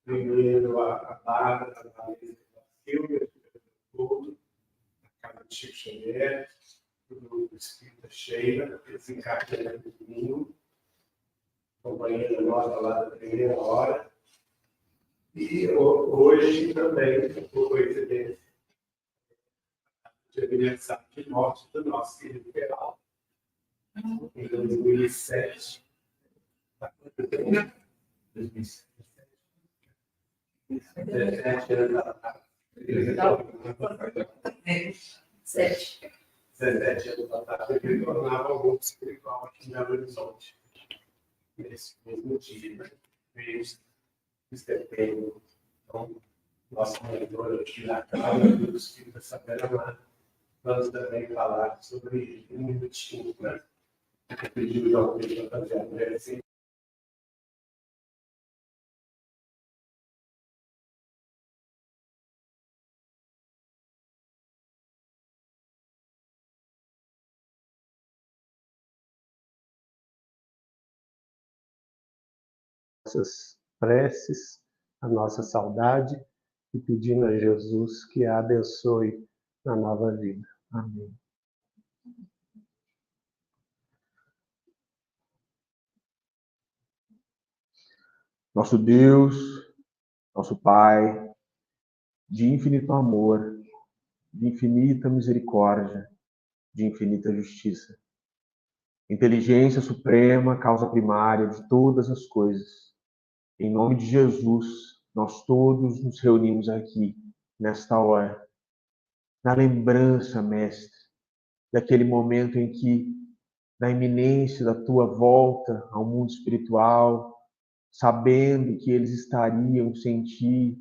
primeiro a Bárbara, a Vanessa, a Silvia, todo, a casa do Chico Xavier, do grupo Espírita Sheila, eles encaixam no domingo, companheira nossa lá da primeira hora. E hoje também, por coincidência, de aniversário de morte do nosso querido Peralta, em 2007. 17 anos atrás. 17 anos atrás, ele tornava o grupo espiritual aqui em Belo Horizonte. Nesse mesmo dia, né? Mês de setembro. Então, nossa mentora aqui na casa do Espírito Saber Amado, vamos também falar sobre um minutinho, né? Eu pedi ao Pedro para fazer a prece. Nossas preces, a nossa saudade e pedindo a Jesus que a abençoe na nova vida. Amém. Nosso Deus, nosso Pai, de infinito amor, de infinita misericórdia, de infinita justiça. Inteligência suprema, causa primária de todas as coisas. Em nome de Jesus, nós todos nos reunimos aqui, nesta hora, na lembrança, Mestre, daquele momento em que, na iminência da tua volta ao mundo espiritual, sabendo que eles estariam sem ti,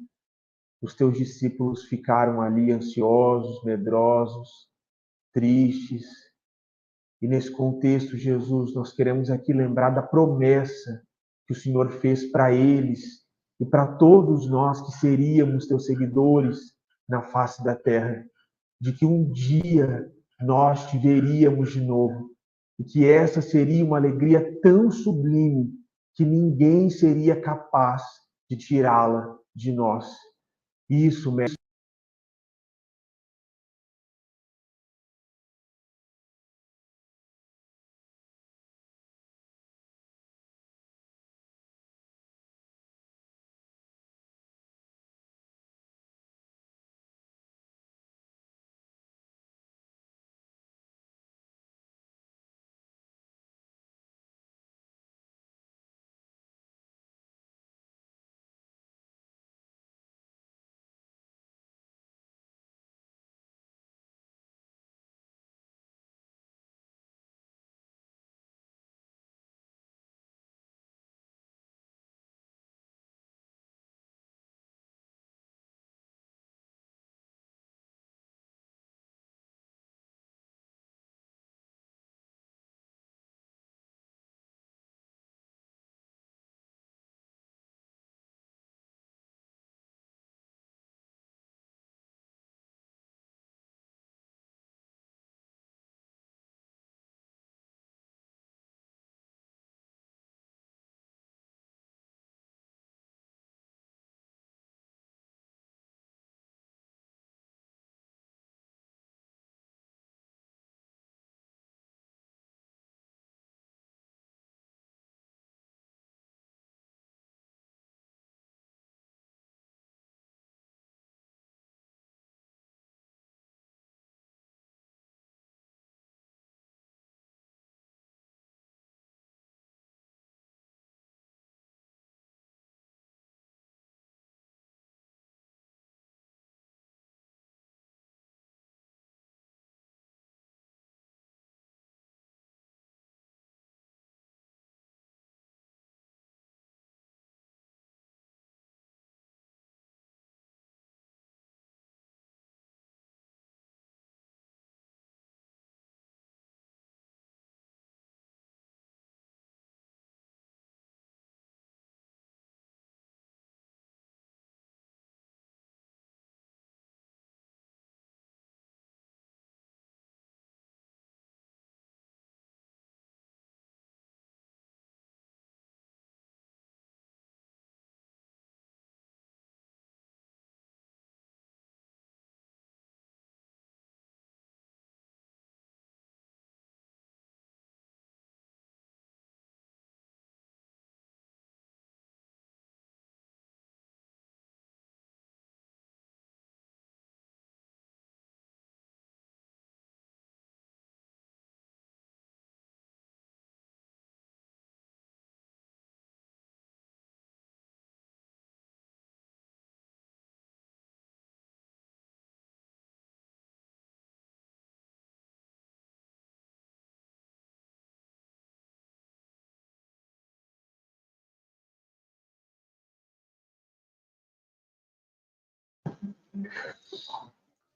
os teus discípulos ficaram ali ansiosos, medrosos, tristes. E nesse contexto, Jesus, nós queremos aqui lembrar da promessa que o Senhor fez para eles e para todos nós que seríamos teus seguidores na face da terra, de que um dia nós te veríamos de novo e que essa seria uma alegria tão sublime que ninguém seria capaz de tirá-la de nós. Isso, Mestre,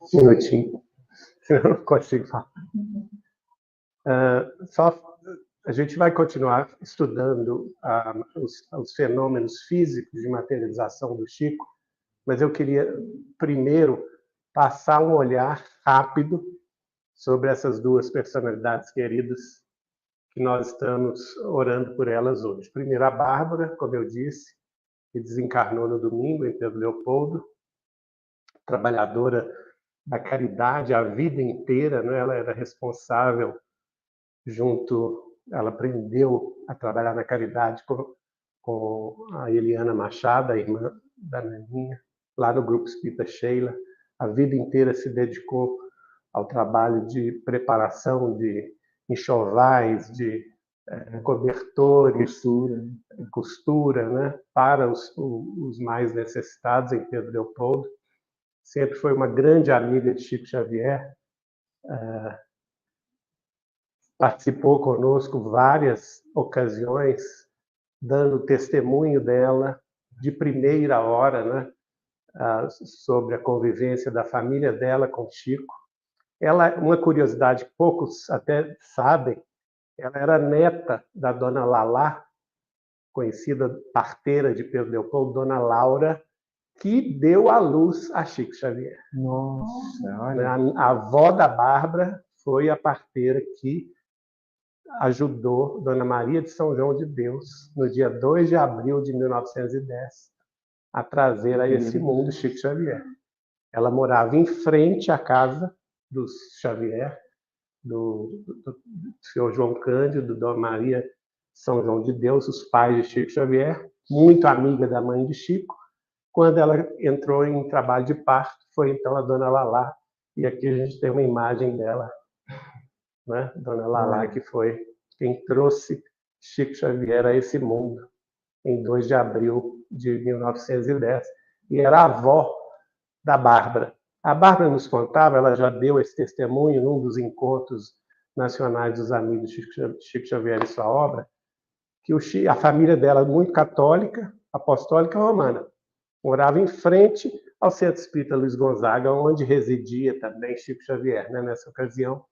Um minutinho, senão eu não consigo falar. A gente vai continuar estudando os fenômenos físicos de materialização do Chico, mas eu queria primeiro passar um olhar rápido sobre essas duas personalidades queridas que nós estamos orando por elas hoje. Primeiro, a Bárbara, como eu disse, que desencarnou no domingo em Pedro Leopoldo, trabalhadora da caridade a vida inteira, né? Ela era responsável ela aprendeu a trabalhar na caridade com a Eliana Machado, a irmã da Naninha, lá no Grupo Espírita Sheila. A vida inteira se dedicou ao trabalho de preparação de enxovais, de cobertores, costura, né, para os mais necessitados em Pedro Leopoldo. Sempre foi uma grande amiga de Chico Xavier, participou conosco várias ocasiões, dando testemunho dela de primeira hora, né, sobre a convivência da família dela com Chico. Ela, uma curiosidade que poucos até sabem, ela era neta da dona Lalá, conhecida parteira de Pedro Leopoldo, dona Laura, que deu à luz a Chico Xavier. Nossa, olha. A avó da Bárbara foi a parteira que ajudou Dona Maria de São João de Deus, no dia 2 de abril de 1910, a trazer a esse mundo Chico Xavier. Ela morava em frente à casa dos Xavier, do senhor João Cândido, Dona Maria de São João de Deus, os pais de Chico Xavier, muito amiga da mãe de Chico. Quando ela entrou em trabalho de parto, foi então a Dona Lalá, e aqui a gente tem uma imagem dela, né? Dona Lalá, que foi quem trouxe Chico Xavier a esse mundo em 2 de abril de 1910, e era a avó da Bárbara. A Bárbara nos contava, ela já deu esse testemunho num dos encontros nacionais dos amigos de Chico Xavier e sua obra, que a família dela, muito católica, apostólica romana, morava em frente ao Centro Espírita Luiz Gonzaga, onde residia também Chico Xavier, né? Nessa ocasião,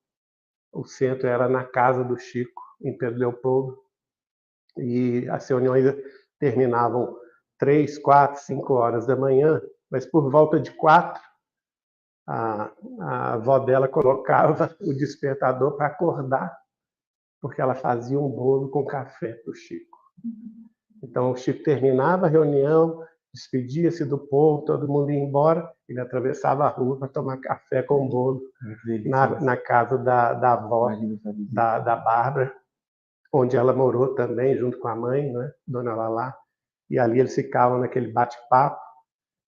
o centro era na casa do Chico, em Pedro Leopoldo, e as reuniões terminavam 3, 4, 5 horas da manhã, mas por volta de 4, a avó dela colocava o despertador para acordar, porque ela fazia um bolo com café para o Chico. Então, o Chico terminava a reunião, despedia-se do povo, todo mundo ia embora, ele atravessava a rua para tomar café com bolo na casa da avó, da Bárbara, onde ela morou também, junto com a mãe, né, Dona Lalá, e ali eles ficavam naquele bate-papo,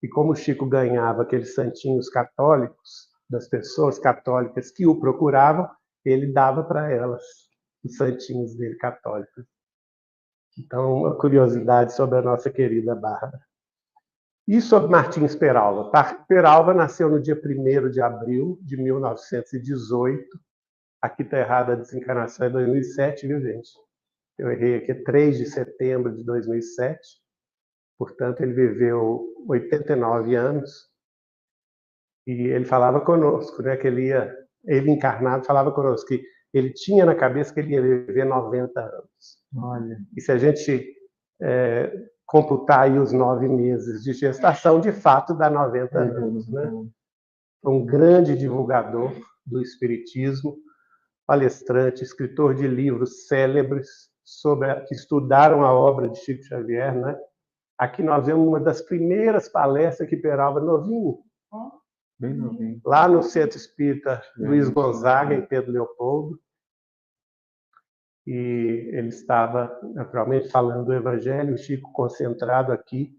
e como o Chico ganhava aqueles santinhos católicos, das pessoas católicas que o procuravam, ele dava para elas os santinhos dele católicos. Então, uma curiosidade sobre a nossa querida Bárbara. E sobre Martins Peralva? Peralva nasceu no dia 1º de abril de 1918. Aqui está errada a desencarnação, é 2007, viu, gente? Eu errei aqui, é 3 de setembro de 2007. Portanto, ele viveu 89 anos. E ele falava conosco, né, que ele encarnado falava conosco, que ele tinha na cabeça que ele ia viver 90 anos. Olha. E se a gente computar aí os 9 meses de gestação, de fato dá 90 anos. Né? Um grande divulgador do Espiritismo, palestrante, escritor de livros célebres que estudaram a obra de Chico Xavier. Né? Aqui nós vemos uma das primeiras palestras que Peralva novinho. Bem novinho. Lá no Centro Espírita Luiz Gonzaga, em Pedro Leopoldo. E ele estava, naturalmente, falando do Evangelho, o Chico concentrado aqui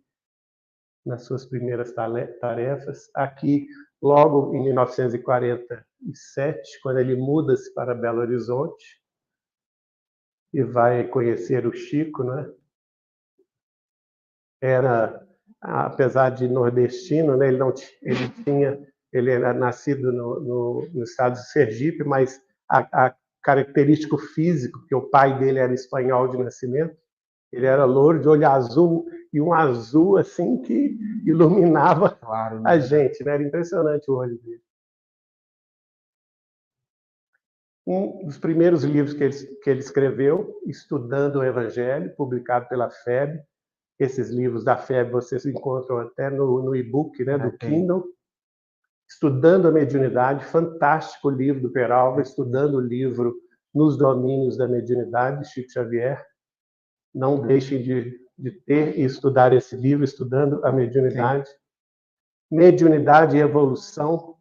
nas suas primeiras tarefas. Aqui, logo em 1947, quando ele muda-se para Belo Horizonte e vai conhecer o Chico, né? Apesar de nordestino, né? Ele era nascido no estado de Sergipe, mas a característico físico, porque o pai dele era espanhol de nascimento, ele era louro, de olho azul, e um azul assim que iluminava Claro, a né? gente, né? Era impressionante o olho dele. Um dos primeiros livros que ele escreveu, Estudando o Evangelho, publicado pela FEB. Esses livros da FEB vocês encontram até no e-book, né, do Kindle. Estudando a Mediunidade, fantástico livro do Peralva, estudando o livro Nos Domínios da Mediunidade, de Chico Xavier. Não deixem de ter e estudar esse livro, Estudando a Mediunidade. Sim. Mediunidade e Evolução,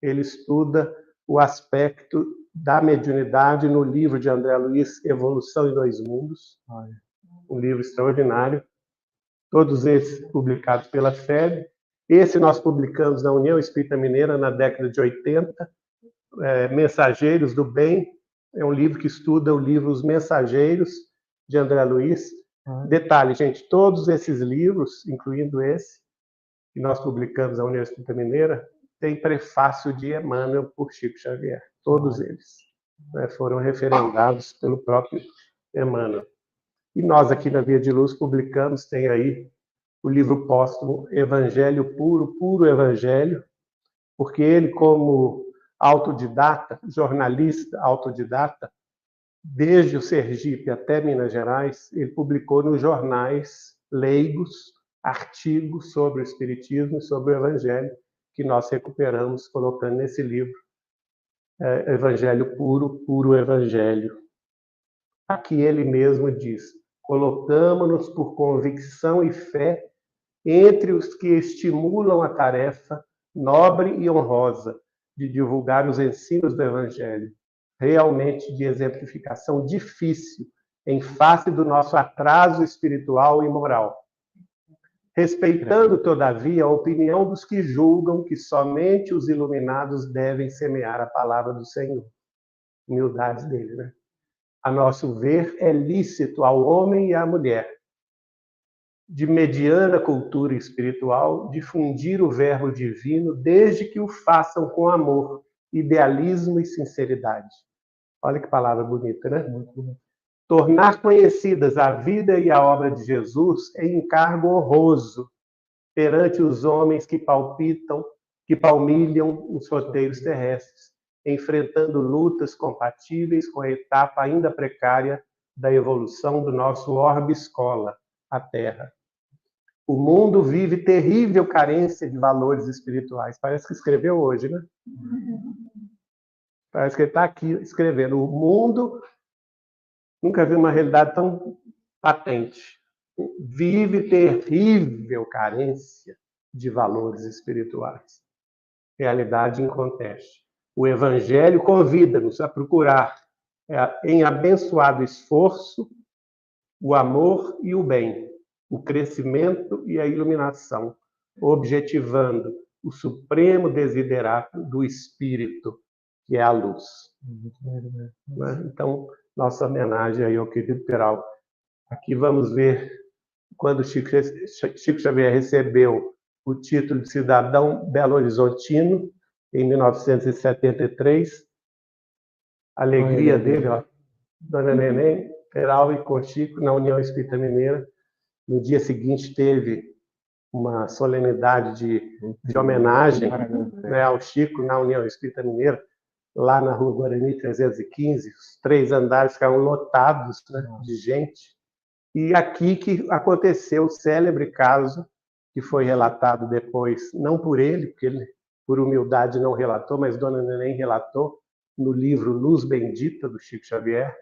ele estuda o aspecto da mediunidade no livro de André Luiz, Evolução em Dois Mundos. Um livro extraordinário. Todos esses publicados pela FEB. Esse nós publicamos na União Espírita Mineira na década de 80. Mensageiros do Bem. É um livro que estuda o livro Os Mensageiros, de André Luiz. Detalhe, gente, todos esses livros, incluindo esse, que nós publicamos na União Espírita Mineira, tem prefácio de Emmanuel por Chico Xavier. Todos eles, né, foram referendados pelo próprio Emmanuel. E nós aqui na Via de Luz publicamos, tem aí o livro póstumo Evangelho Puro, Puro Evangelho, porque ele, como autodidata, jornalista autodidata, desde o Sergipe até Minas Gerais, ele publicou nos jornais leigos artigos sobre o Espiritismo e sobre o Evangelho, que nós recuperamos colocando nesse livro, Evangelho Puro, Puro Evangelho. Aqui ele mesmo diz: colocamo-nos por convicção e fé entre os que estimulam a tarefa nobre e honrosa de divulgar os ensinos do Evangelho, realmente de exemplificação difícil em face do nosso atraso espiritual e moral, respeitando, todavia, a opinião dos que julgam que somente os iluminados devem semear a palavra do Senhor. Humildade dele, né? A nosso ver, é lícito ao homem e à mulher, de mediana cultura espiritual, difundir o verbo divino, desde que o façam com amor, idealismo e sinceridade. Olha que palavra bonita, né? Muito bonita. Tornar conhecidas a vida e a obra de Jesus é encargo honroso perante os homens que palpitam, que palmilham os roteiros terrestres, enfrentando lutas compatíveis com a etapa ainda precária da evolução do nosso orbe escola, a Terra. O mundo vive terrível carência de valores espirituais. Parece que escreveu hoje, né? Parece que ele está aqui escrevendo. O mundo nunca viu uma realidade tão patente. Vive terrível carência de valores espirituais. Realidade em conteste. O Evangelho convida-nos a procurar, em abençoado esforço, o amor e o bem, o crescimento e a iluminação, objetivando o supremo desiderato do Espírito, que é a luz. Então, nossa homenagem aí ao querido Peralva. Aqui vamos ver quando Chico Xavier recebeu o título de cidadão belo-horizontino, em 1973. A alegria dele, ó, Dona Neném, Peralva e com Chico, na União Espírita Mineira. No dia seguinte teve uma solenidade de homenagem, né, ao Chico na União Espírita Mineira, lá na Rua Guarani 315. Os 3 andares ficaram lotados, né, de gente. E aqui que aconteceu o célebre caso, que foi relatado depois, não por ele, porque ele, por humildade, não relatou, mas Dona Neném relatou no livro Luz Bendita, do Chico Xavier,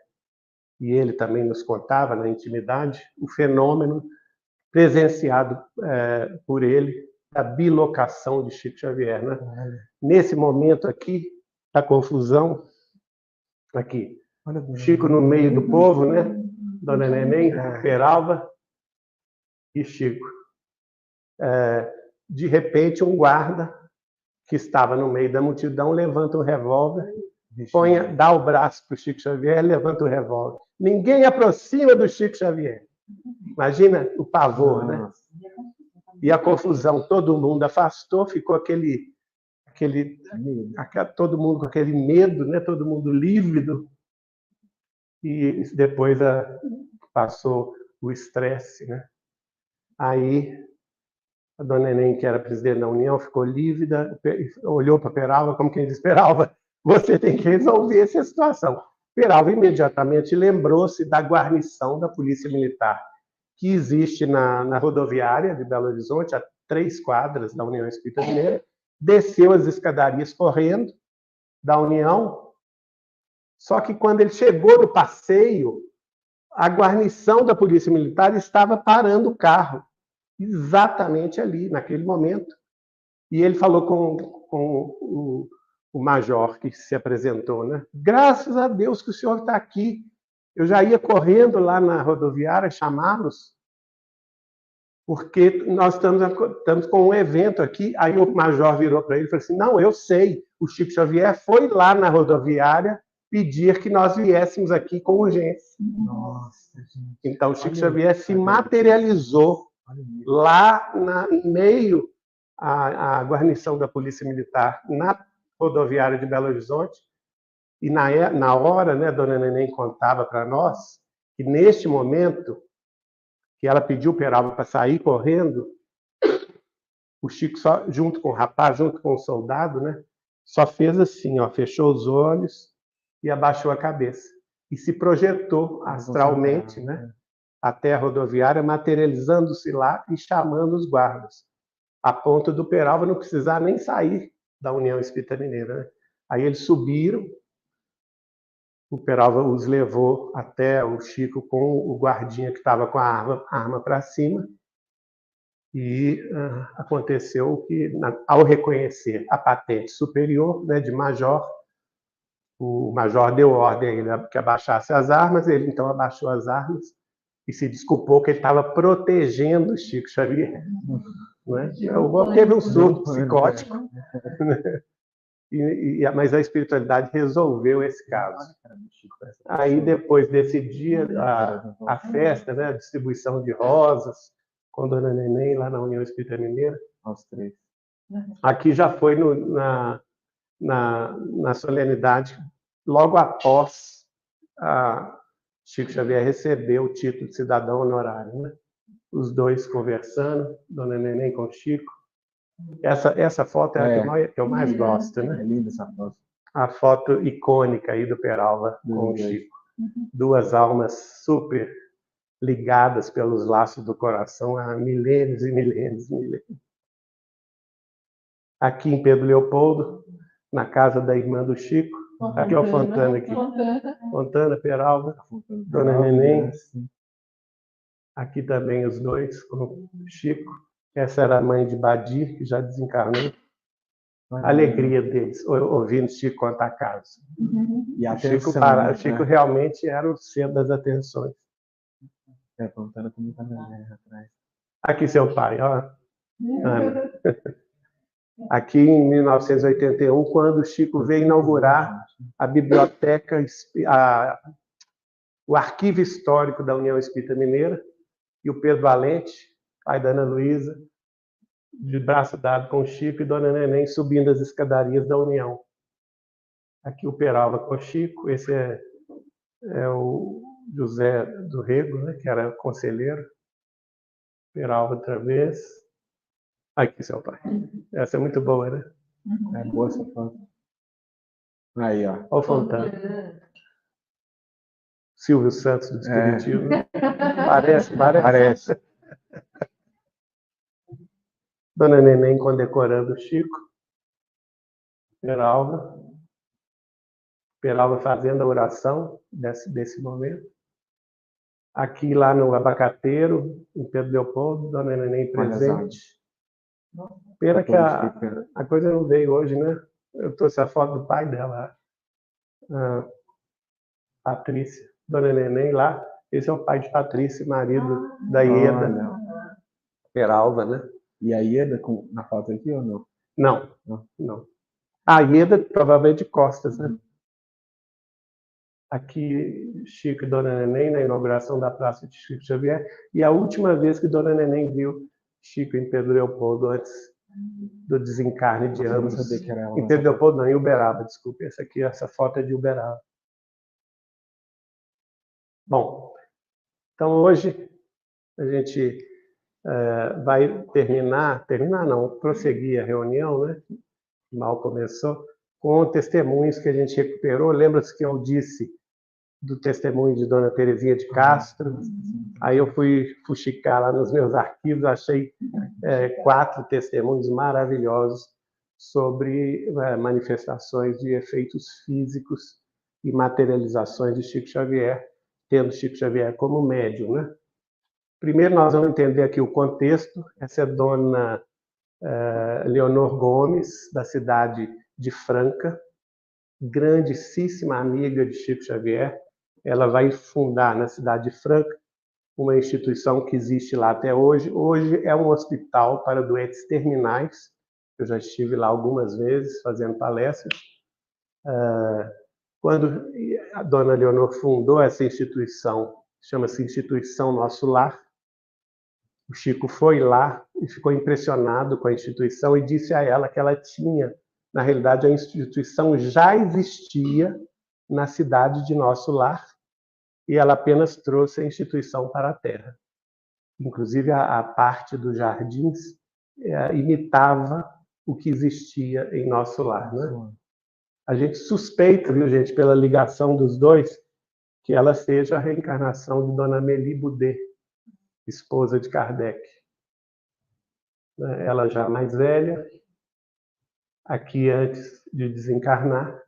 e ele também nos contava, na intimidade, o fenômeno presenciado por ele, da bilocação de Chico Xavier. Né? Nesse momento aqui, da confusão, aqui, Chico no meio do povo, né? Dona Neném, Peralva e Chico. De repente, um guarda que estava no meio da multidão levanta um revólver, dá o braço para o Chico Xavier, levanta o revólver. Ninguém aproxima do Chico Xavier. Imagina o pavor, né? E a confusão. Todo mundo afastou, ficou todo mundo com aquele medo, né? Todo mundo lívido. E depois passou o estresse, né? Aí a dona Neném, que era presidente da União, ficou lívida, olhou para Peralva como quem diz: Peralva, você tem que resolver essa situação. Peralva imediatamente lembrou-se da guarnição da Polícia Militar, que existe na rodoviária de Belo Horizonte, a 3 quadras da União Espírita Mineira, desceu as escadarias correndo da União, só que quando ele chegou no passeio, a guarnição da Polícia Militar estava parando o carro, exatamente ali, naquele momento. E ele falou com o major que se apresentou, né? Graças a Deus que o senhor está aqui. Eu já ia correndo lá na rodoviária chamá-los, porque nós estamos com um evento aqui. Aí o major virou para ele e falou assim: não, eu sei, o Chico Xavier foi lá na rodoviária pedir que nós viéssemos aqui com urgência. Nossa, gente. Então, o Chico Xavier se materializou lá em meio à guarnição da Polícia Militar, na rodoviária de Belo Horizonte. E na hora, né, Dona Neném contava para nós que, neste momento, que ela pediu Peralva para sair correndo, o Chico, só, junto com o rapaz, junto com o soldado, né, só fez assim, ó, fechou os olhos e abaixou a cabeça. E se projetou astralmente, né, até a rodoviária, materializando-se lá e chamando os guardas, a ponto do Peralva não precisar nem sair da União Espírita Mineira, né? Aí eles subiram, o Peralva os levou até o Chico com o guardinha que estava com a arma para cima, e aconteceu que, ao reconhecer a patente superior, né, de major, o major deu ordem a ele que abaixasse as armas, ele então abaixou as armas e se desculpou que ele estava protegendo o Chico Xavier. Né? Teve um surto psicótico, né? Mas a espiritualidade resolveu esse caso. Aí, depois desse dia, a festa, né, a distribuição de rosas, com Dona Neném, lá na União Espírita Mineira. Aos 3. Aqui já foi na solenidade, logo após Chico Xavier receber o título de cidadão honorário, né? Os dois conversando, Dona Neném com o Chico. Essa foto é a que eu mais gosto, né? É linda essa foto. A foto icônica aí do Peralva com o Chico. Duas almas super ligadas pelos laços do coração há milênios e milênios e milênios. Aqui em Pedro Leopoldo, na casa da irmã do Chico. Aqui é o Fontana aqui. Fontana, Peralva, Dona Neném. Aqui também os dois com o Chico. Essa era a mãe de Badir, que já desencarnou. A alegria deles, ouvindo Chico contar casos. E a o Chico realmente era o centro das atenções. Fontana com muita mulher atrás. Aqui seu pai, ó. Ana. Aqui em 1981, quando o Chico veio inaugurar a biblioteca, o arquivo histórico da União Espírita Mineira, e o Pedro Valente, pai da Ana Luísa, de braço dado com o Chico, e Dona Neném subindo as escadarias da União. Aqui o Peralva com o Chico, esse é o José do Rego, né, que era conselheiro. Peralva outra vez. Aqui, seu pai. Essa é muito boa, né? É boa essa foto. Aí, ó. Olha o Fontana. Silvio Santos do Espiritismo. Parece. Dona Neném condecorando o Chico. Peralva fazendo a oração desse momento. Aqui lá no Abacateiro, em Pedro Leopoldo, Dona Neném presente. Pena que a coisa não veio hoje, né? Eu trouxe a foto do pai dela, a Patrícia. Dona Neném lá. Esse é o pai de Patrícia, marido da Ieda. Peralva, né? E a Ieda na foto aqui ou não? Não. A Ieda provavelmente de costas, né? Aqui, Chico e Dona Neném, na inauguração da Praça de Chico Xavier, e a última vez que Dona Neném viu Chico em Pedro Leopoldo, antes do desencarne de ambos. Em Pedro Leopoldo, não, em Uberaba, desculpe. Essa foto é de Uberaba. Bom, então hoje a gente vai terminar não, prosseguir a reunião, né? Mal começou, com testemunhos que a gente recuperou. Lembra-se que eu disse do testemunho de Dona Terezinha de Castro? Aí eu fui fuxicar lá nos meus arquivos, achei 4 testemunhos maravilhosos sobre manifestações de efeitos físicos e materializações de Chico Xavier, tendo Chico Xavier como médium, né? Primeiro, nós vamos entender aqui o contexto. Essa é Dona Leonor Gomes, da cidade de Franca, grandíssima amiga de Chico Xavier. Ela vai fundar na cidade de Franca uma instituição que existe lá até hoje. Hoje é um hospital para doentes terminais. Eu já estive lá algumas vezes fazendo palestras. Quando a Dona Leonor fundou essa instituição, chama-se Instituição Nosso Lar, o Chico foi lá e ficou impressionado com a instituição e disse a ela que ela tinha, na realidade, a instituição já existia na cidade de Nosso Lar e ela apenas trouxe a instituição para a Terra. Inclusive, a parte dos jardins imitava o que existia em Nosso Lar, né? A gente suspeita, viu, gente, pela ligação dos dois, que ela seja a reencarnação de Dona Amélie Boudet, esposa de Kardec. Ela já mais velha, aqui antes de desencarnar,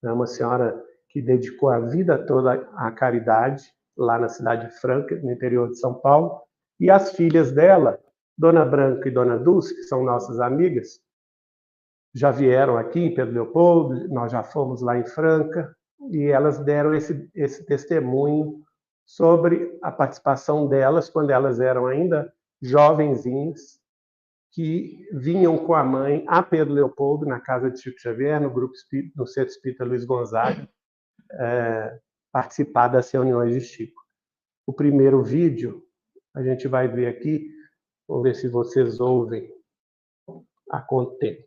é uma senhora que dedicou a vida toda à caridade, lá na cidade de Franca, no interior de São Paulo, e as filhas dela, Dona Branca e Dona Dulce, que são nossas amigas, já vieram aqui em Pedro Leopoldo, nós já fomos lá em Franca, e elas deram esse testemunho sobre a participação delas quando elas eram ainda jovenzinhas, que vinham com a mãe a Pedro Leopoldo, na casa de Chico Xavier, no Centro Espírita Luiz Gonzaga, participar das reuniões de Chico. O primeiro vídeo, a gente vai ver aqui, vamos ver se vocês ouvem a contento.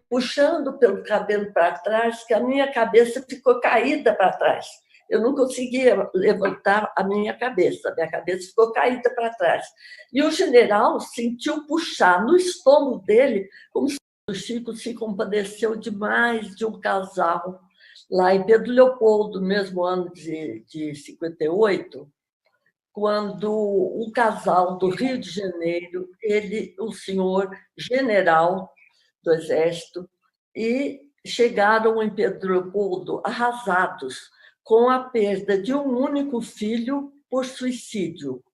Puxando pelo cabelo para trás, que a minha cabeça ficou caída para trás. Eu não conseguia levantar a minha cabeça ficou caída para trás. E o general sentiu puxar no estômago dele, como se o Chico se compadeceu demais de um casal lá em Pedro Leopoldo, no mesmo ano de 58, quando um casal do Rio de Janeiro, o senhor general do Exército, e chegaram em Pedro Leopoldo arrasados com a perda de um único filho por suicídio.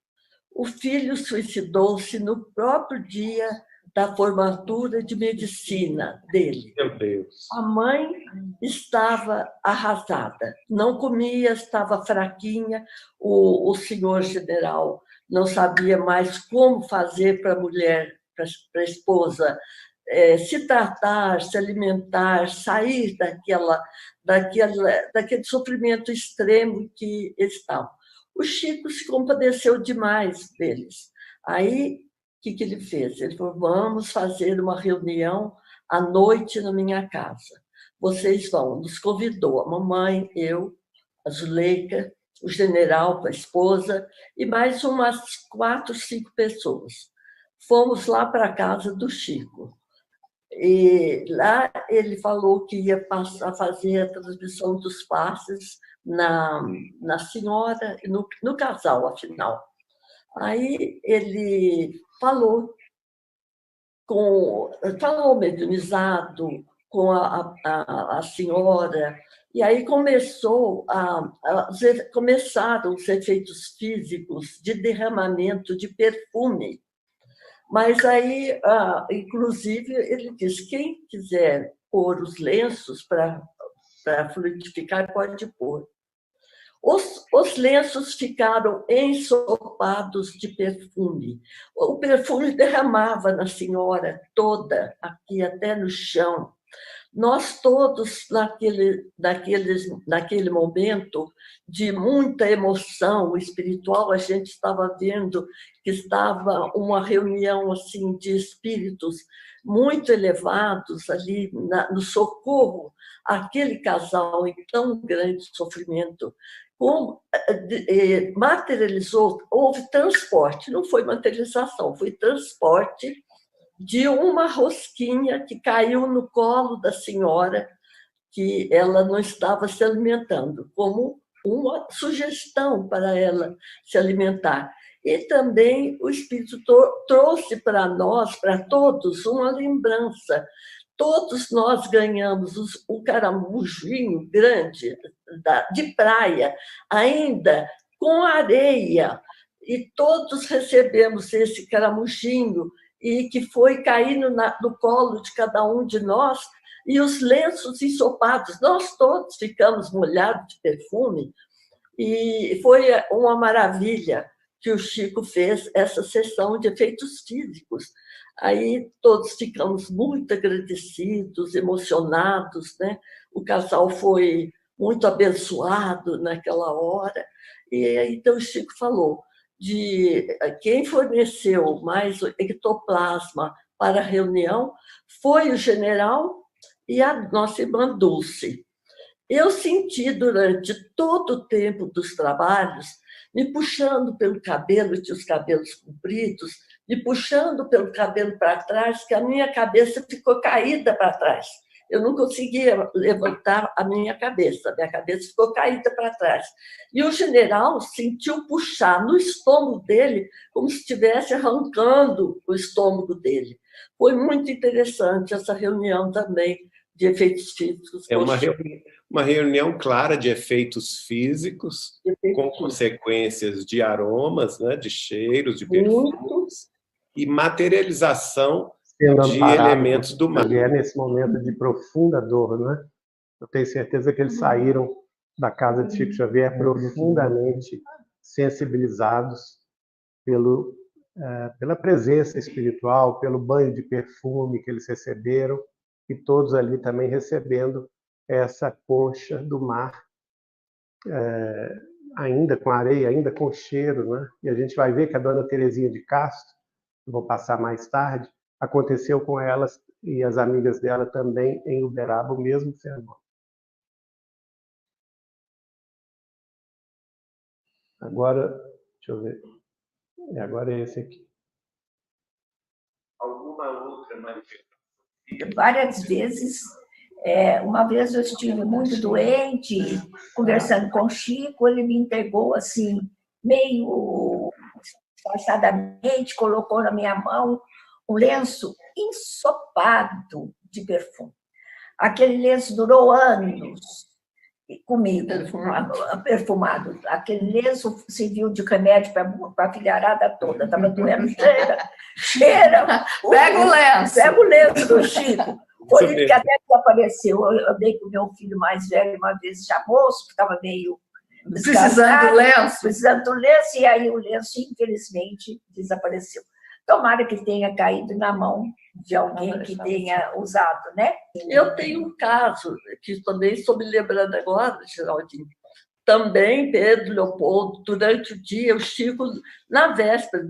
O filho suicidou-se no próprio dia da formatura de medicina dele. Meu Deus. A mãe estava arrasada, não comia, estava fraquinha, o senhor general não sabia mais como fazer para a mulher, para a esposa, se tratar, se alimentar, sair daquele sofrimento extremo que estavam. O Chico se compadeceu demais deles. Aí, o que ele fez? Ele falou, vamos fazer uma reunião à noite na minha casa. Vocês vão. Nos convidou a mamãe, eu, a Zuleika, o general com a esposa e mais umas 4, 5 pessoas. Fomos lá para a casa do Chico. E lá ele falou que ia passar a fazer a transmissão dos passes na senhora e no casal, afinal. Aí ele falou mediunizado com a senhora, e aí começaram os efeitos físicos de derramamento de perfume. Mas aí, inclusive, ele diz, quem quiser pôr os lenços para fluidificar, pode pôr. Os lenços ficaram ensopados de perfume. O perfume derramava na senhora toda, aqui até no chão. Nós todos, naquele momento de muita emoção espiritual, a gente estava vendo que estava uma reunião assim de espíritos muito elevados ali no socorro àquele casal em tão grande sofrimento. Como materializou, houve transporte, não foi materialização, foi transporte de uma rosquinha que caiu no colo da senhora, que ela não estava se alimentando, como uma sugestão para ela se alimentar. E também o Espírito trouxe para nós, para todos, uma lembrança. Todos nós ganhamos um caramujinho grande de praia, ainda com areia, e todos recebemos esse caramujinho e que foi caindo no colo de cada um de nós, e os lenços ensopados, nós todos ficamos molhados de perfume, e foi uma maravilha que o Chico fez essa sessão de efeitos físicos. Aí todos ficamos muito agradecidos, emocionados, né? O casal foi muito abençoado naquela hora, e aí, então o Chico falou de quem forneceu mais ectoplasma para a reunião foi o general e a nossa irmã Dulce. Eu senti durante todo o tempo dos trabalhos, me puxando pelo cabelo, tinha os cabelos compridos, me puxando pelo cabelo para trás, que a minha cabeça ficou caída para trás. Eu não conseguia levantar a minha cabeça ficou caída para trás. E o general sentiu puxar no estômago dele, como se estivesse arrancando o estômago dele. Foi muito interessante essa reunião também de efeitos físicos. É uma reunião clara de efeitos físicos, com consequências de aromas, né, de cheiros, de perfumes, e materialização de elementos do mar. Ele é nesse momento de profunda dor, né? Eu tenho certeza que eles saíram da casa de Chico Xavier profundamente sensibilizados pela presença espiritual, pelo banho de perfume que eles receberam, e todos ali também recebendo essa concha do mar, ainda com areia, ainda com cheiro, né? E a gente vai ver que a dona Terezinha de Castro, vou passar mais tarde, aconteceu com elas e as amigas dela também em Uberaba, o mesmo fenômeno. Agora, deixa eu ver. Agora é esse aqui. Alguma outra manifestação? Várias vezes. Uma vez eu estive muito doente, conversando com o Chico, ele me entregou assim, meio disfarçadamente, colocou na minha mão um lenço ensopado de perfume. Aquele lenço durou anos comigo, perfumado. Aquele lenço serviu de remédio para a filharada toda. Estava doendo, cheira. Pega o lenço. Pega o lenço do Chico. Foi ele que até desapareceu. Eu dei para o meu filho mais velho uma vez, já moço, que estava meio precisando do lenço, e aí o lenço, infelizmente, desapareceu. Tomara que tenha caído na mão de alguém que tenha usado, né? Eu tenho um caso, que também estou me lembrando agora, Geraldinho. Também Pedro Leopoldo, durante o dia, o Chico, na véspera,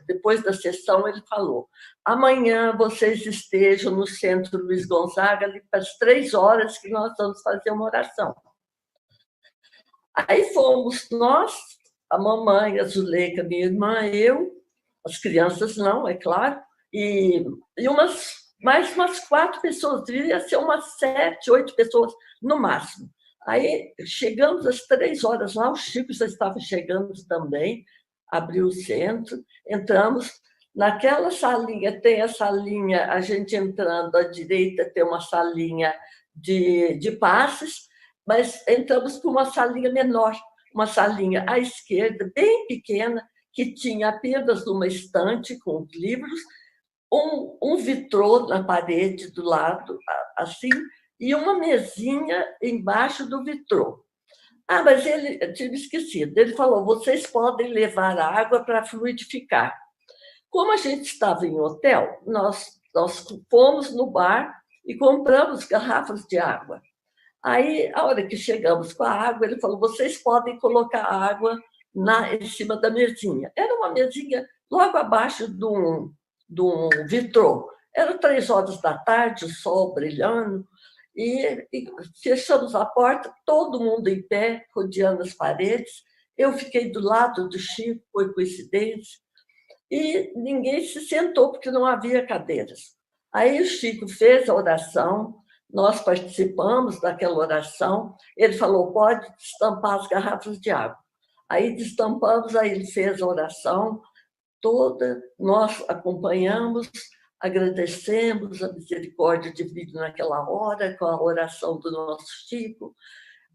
depois da sessão, ele falou: amanhã vocês estejam no Centro Luiz Gonzaga, ali para as 3h, que nós vamos fazer uma oração. Aí fomos nós, a mamãe, a Zuleika, minha irmã, eu, as crianças não, é claro, e mais umas 4 pessoas, deveria ser umas 7, 8 pessoas no máximo. Aí chegamos às 3h lá, o Chico já estava chegando também, abriu o centro, entramos naquela salinha, tem a salinha, a gente entrando à direita tem uma salinha de passes, mas entramos por uma salinha menor, uma salinha à esquerda, bem pequena, que tinha apenas uma estante com os livros, um vitrô na parede do lado, assim, e uma mesinha embaixo do vitrô. Mas ele tinha esquecido. Ele falou: vocês podem levar água para fluidificar. Como a gente estava em hotel, nós fomos no bar e compramos garrafas de água. Aí, a hora que chegamos com a água, ele falou, vocês podem colocar a água em cima da mesinha. Era uma mesinha logo abaixo de um vitrô. Era 3 horas da tarde, o sol brilhando, e fechamos a porta, todo mundo em pé, rodeando as paredes. Eu fiquei do lado do Chico, foi coincidência, e ninguém se sentou, porque não havia cadeiras. Aí o Chico fez a oração, nós participamos daquela oração, ele falou, pode destampar as garrafas de água. Aí destampamos, aí ele fez a oração toda, nós acompanhamos, agradecemos a misericórdia divina naquela hora, com a oração do nosso Chico.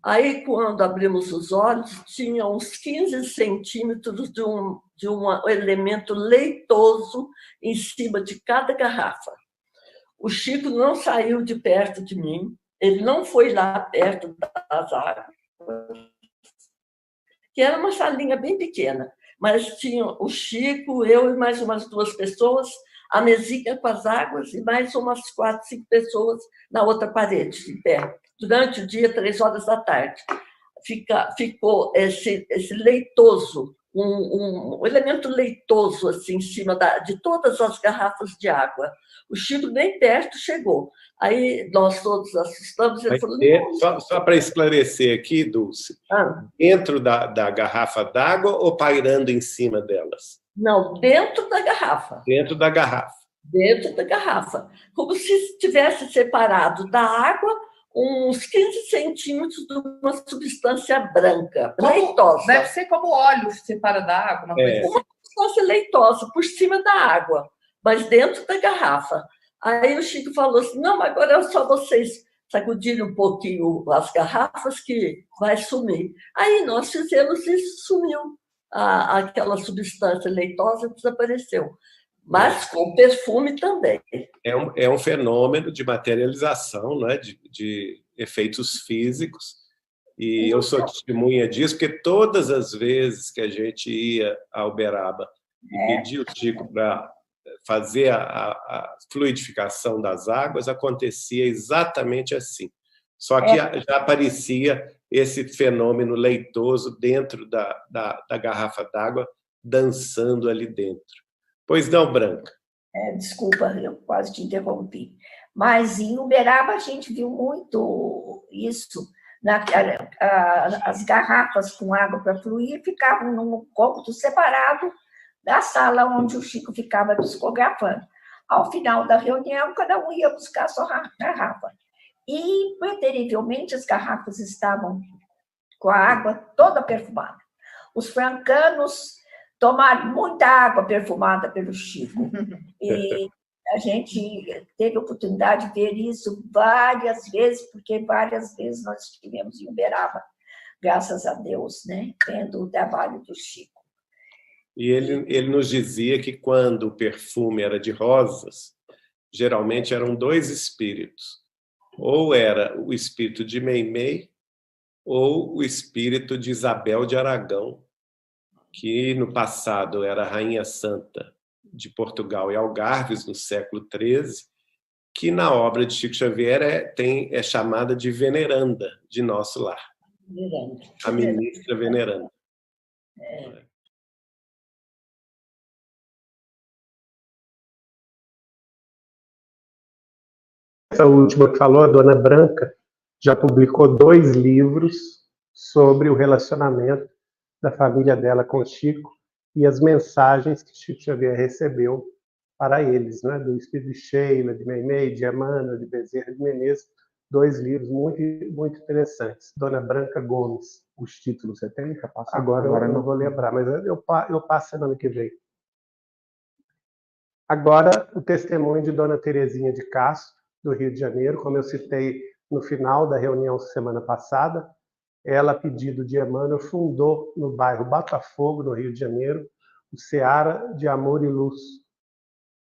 Aí, quando abrimos os olhos, tinha uns 15 centímetros de um elemento leitoso em cima de cada garrafa. O Chico não saiu de perto de mim, ele não foi lá perto das águas, que era uma salinha bem pequena, mas tinha o Chico, eu e mais umas 2 pessoas, a mesinha com as águas e mais umas 4, 5 pessoas na outra parede, de pé. Durante o dia, 3 horas da tarde. Ficou esse leitoso, um elemento leitoso assim, em cima de todas as garrafas de água. O Chico nem perto chegou. Aí nós todos assustamos. Ele falou, só para esclarecer aqui, Dulce, dentro da garrafa d'água ou pairando em cima delas? Não, dentro da garrafa. Dentro da garrafa. Dentro da garrafa. Como se tivesse separado da água uns 15 centímetros de uma substância branca, leitosa. Deve ser como óleo separa da água, uma coisa assim. Uma substância leitosa por cima da água, mas dentro da garrafa. Aí o Chico falou assim, não, agora é só vocês sacudirem um pouquinho as garrafas que vai sumir. Aí nós fizemos isso, sumiu. Aquela substância leitosa desapareceu. Mas com perfume também. É um fenômeno de materialização, não é? de efeitos físicos. E eu sou testemunha disso, porque todas as vezes que a gente ia a Uberaba e pedia o Chico para fazer a fluidificação das águas, acontecia exatamente assim. Só que já aparecia esse fenômeno leitoso dentro da garrafa d'água, dançando ali dentro. Pois não, Branca? Desculpa, eu quase te interrompi. Mas em Uberaba a gente viu muito isso. As garrafas com água para fluir ficavam num cômodo separado da sala onde o Chico ficava psicografando. Ao final da reunião, cada um ia buscar a sua garrafa. E, preterivelmente, as garrafas estavam com a água toda perfumada. Os francanos tomaram muita água perfumada pelo Chico. E a gente teve a oportunidade de ver isso várias vezes, porque várias vezes nós estivemos em Uberaba, graças a Deus, né? Vendo o trabalho do Chico. E ele nos dizia que quando o perfume era de rosas, geralmente eram 2 espíritos. Ou era o espírito de Meimei, ou o espírito de Isabel de Aragão, que no passado era a Rainha Santa de Portugal e Algarves, no século XIII, que na obra de Chico Xavier é chamada de veneranda de Nosso Lar. A ministra veneranda. Essa última que falou, a Dona Branca, já publicou 2 livros sobre o relacionamento da família dela com Chico e as mensagens que Chico Xavier recebeu para eles, né? Do Espírito de Sheila, de Meimei, de Emmanuel, de Bezerra de Menezes, 2 livros muito, muito interessantes. Dona Branca Gomes, os títulos você tem? Agora eu não vou lembrar, mas eu passo semana que vem. Agora, o testemunho de Dona Terezinha de Castro, do Rio de Janeiro, como eu citei no final da reunião semana passada, ela, a pedido de Emmanuel, fundou no bairro Botafogo, no Rio de Janeiro, o Seara de Amor e Luz.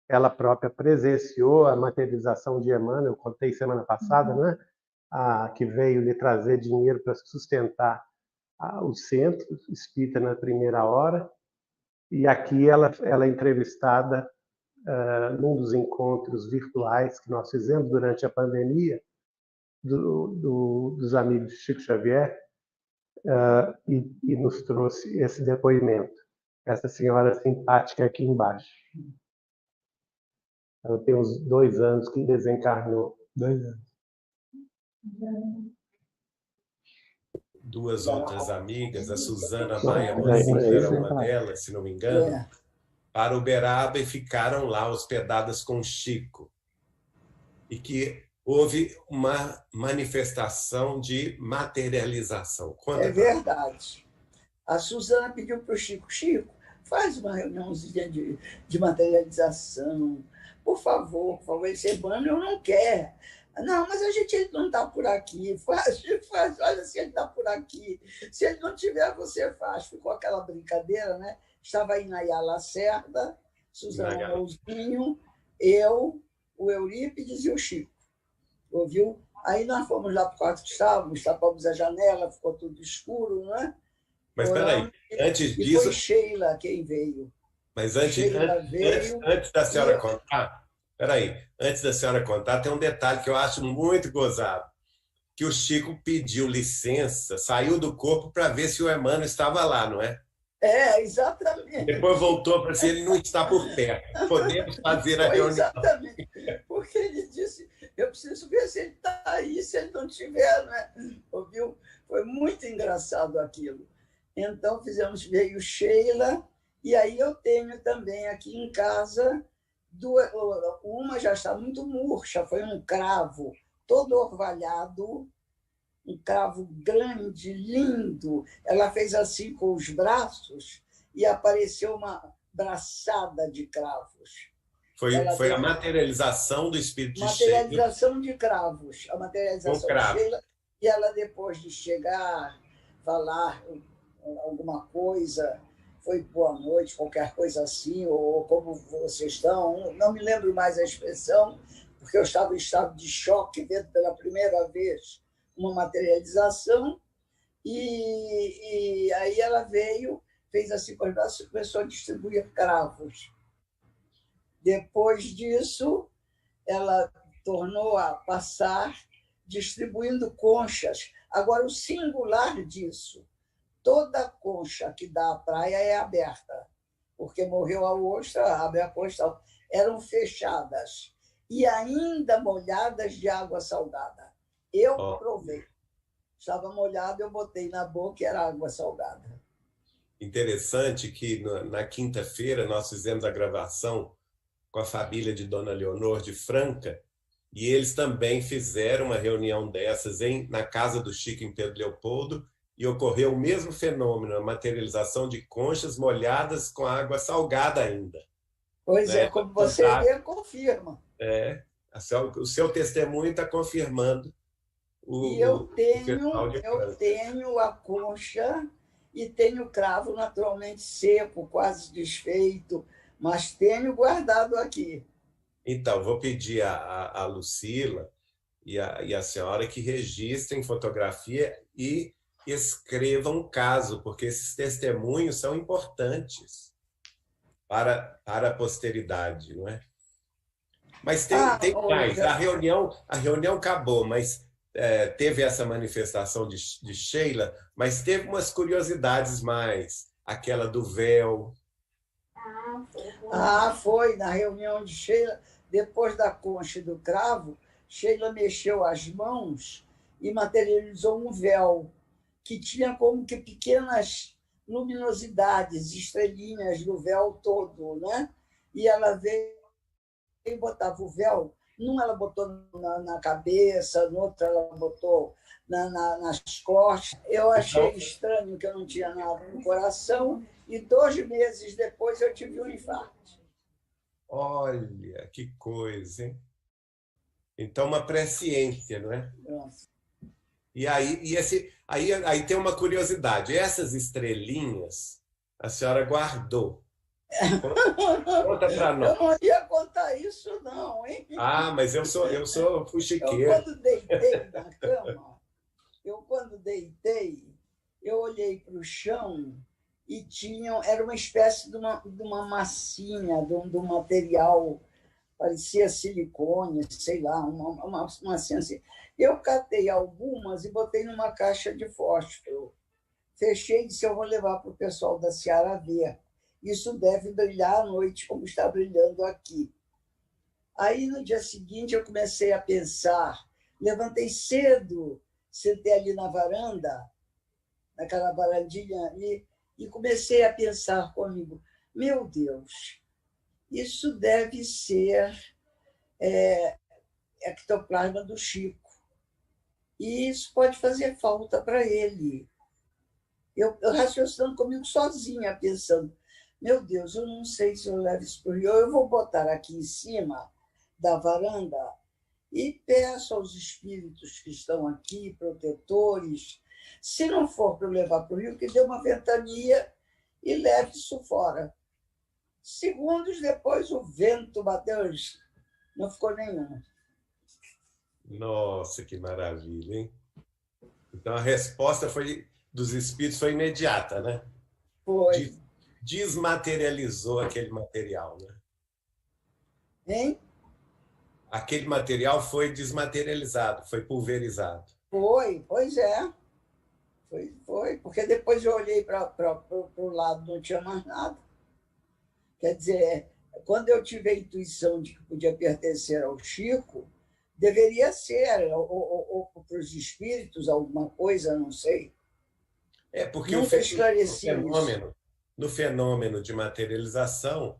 Ela própria presenciou a materialização de Emmanuel, eu contei semana passada, né? Que veio lhe trazer dinheiro para sustentar o centro espírita na primeira hora. E aqui ela é entrevistada num dos encontros virtuais que nós fizemos durante a pandemia, dos amigos de Chico Xavier, e nos trouxe esse depoimento. Essa senhora simpática aqui embaixo. Ela tem uns 2 anos que desencarnou. 2 anos. Duas outras amigas, a Suzana Maia Mozinho era uma delas, se não me engano, para Uberaba e ficaram lá hospedadas com Chico. E que houve uma manifestação de materialização. É verdade. A Suzana pediu para o Chico, faz uma reuniãozinha de materialização. Por favor, esse Emmanuel não quer. Não, mas ele não está por aqui. Faz, olha se ele está por aqui. Se ele não tiver, você faz. Ficou aquela brincadeira, né? Estava aí Nayá Lacerda, Suzana Mouzinho, eu, o Eurípides e o Chico. Ouviu? Aí nós fomos lá para o quarto que estávamos, tapamos a janela, ficou tudo escuro, não é? Mas peraí, antes disso... foi Sheila quem veio. Mas antes da senhora contar, antes da senhora contar, tem um detalhe que eu acho muito gozado, que o Chico pediu licença, saiu do corpo para ver se o Emmanuel estava lá, não é? É, exatamente. Depois voltou para se ele não está por perto. Podemos fazer a reunião. Exatamente. Porque ele disse, eu preciso ver se ele está aí, se ele não estiver, né? Ouviu? Foi muito engraçado aquilo. Então, veio Sheila, e aí eu tenho também aqui em casa, uma já está muito murcha, foi um cravo todo orvalhado, um cravo grande, lindo. Ela fez assim com os braços e apareceu uma braçada de cravos. Foi a materialização do espírito de Sheila. Materialização de cravos. A materialização de Sheila. E ela, depois de chegar, falar alguma coisa, foi boa noite, qualquer coisa assim, ou como vocês estão, não me lembro mais a expressão, porque eu estava em estado de choque, vendo pela primeira vez uma materialização, e aí ela veio, fez assim com os braços e começou a distribuir cravos. Depois disso, ela tornou a passar distribuindo conchas. Agora, o singular disso, toda concha que dá à praia é aberta, porque morreu a ostra, abre a concha, eram fechadas e ainda molhadas de água salgada. Eu provei. Estava molhado, eu botei na boca e era água salgada. Interessante que na quinta-feira nós fizemos a gravação com a família de Dona Leonor de Franca, e eles também fizeram uma reunião dessas na casa do Chico, em Pedro Leopoldo, e ocorreu o mesmo fenômeno, a materialização de conchas molhadas com água salgada ainda. Pois é, como você vê, confirma. O seu testemunho está confirmando. E eu tenho a concha e tenho o cravo naturalmente seco, quase desfeito, mas tenho guardado aqui. Então, vou pedir a Lucila e a senhora que registrem fotografia e escrevam um caso, porque esses testemunhos são importantes para a posteridade, não é? Mas tem mais. A reunião acabou, mas teve essa manifestação de Sheila, mas teve umas curiosidades mais. Aquela do véu. Foi na reunião de Sheila, depois da concha e do cravo, Sheila mexeu as mãos e materializou um véu que tinha como que pequenas luminosidades, estrelinhas no véu todo, né? E ela veio e botava o véu, num ela botou na cabeça, no outro ela botou nas costas. Eu achei estranho que eu não tinha nada no coração, e 2 meses depois eu tive um infarto. Olha, que coisa, hein? Então, uma presciência, não é? Nossa. E aí tem uma curiosidade. Essas estrelinhas a senhora guardou. Conta para nós. Eu não ia contar isso, não, hein? Mas eu sou fuxiqueiro. Quando deitei, eu olhei para o chão e era uma espécie de uma massinha, de um material, parecia silicone, sei lá, uma massinha assim. Eu catei algumas e botei numa caixa de fósforo. Fechei e disse, eu vou levar para o pessoal da Seara ver. Isso deve brilhar à noite, como está brilhando aqui. Aí, no dia seguinte, eu comecei a pensar, levantei cedo, sentei ali na varanda, naquela varandinha ali, e comecei a pensar comigo, meu Deus, isso deve ser ectoplasma do Chico. E isso pode fazer falta para ele. Eu raciocinando comigo sozinha, pensando, meu Deus, eu não sei se eu levo isso para o Rio, eu vou botar aqui em cima da varanda e peço aos espíritos que estão aqui, protetores, se não for para eu levar para o Rio, que dê uma ventania e leve isso fora. Segundos depois, o vento bateu, não ficou nenhuma. Nossa, que maravilha, hein? Então, a resposta dos espíritos foi imediata, né? Foi. Desmaterializou aquele material, né? Hein? Aquele material foi desmaterializado, foi pulverizado. Foi, pois é. Foi, porque depois eu olhei para o lado, não tinha mais nada. Quer dizer, quando eu tive a intuição de que podia pertencer ao Chico, deveria ser, ou para os espíritos, alguma coisa, não sei. Porque nunca esclareci no fenômeno de materialização,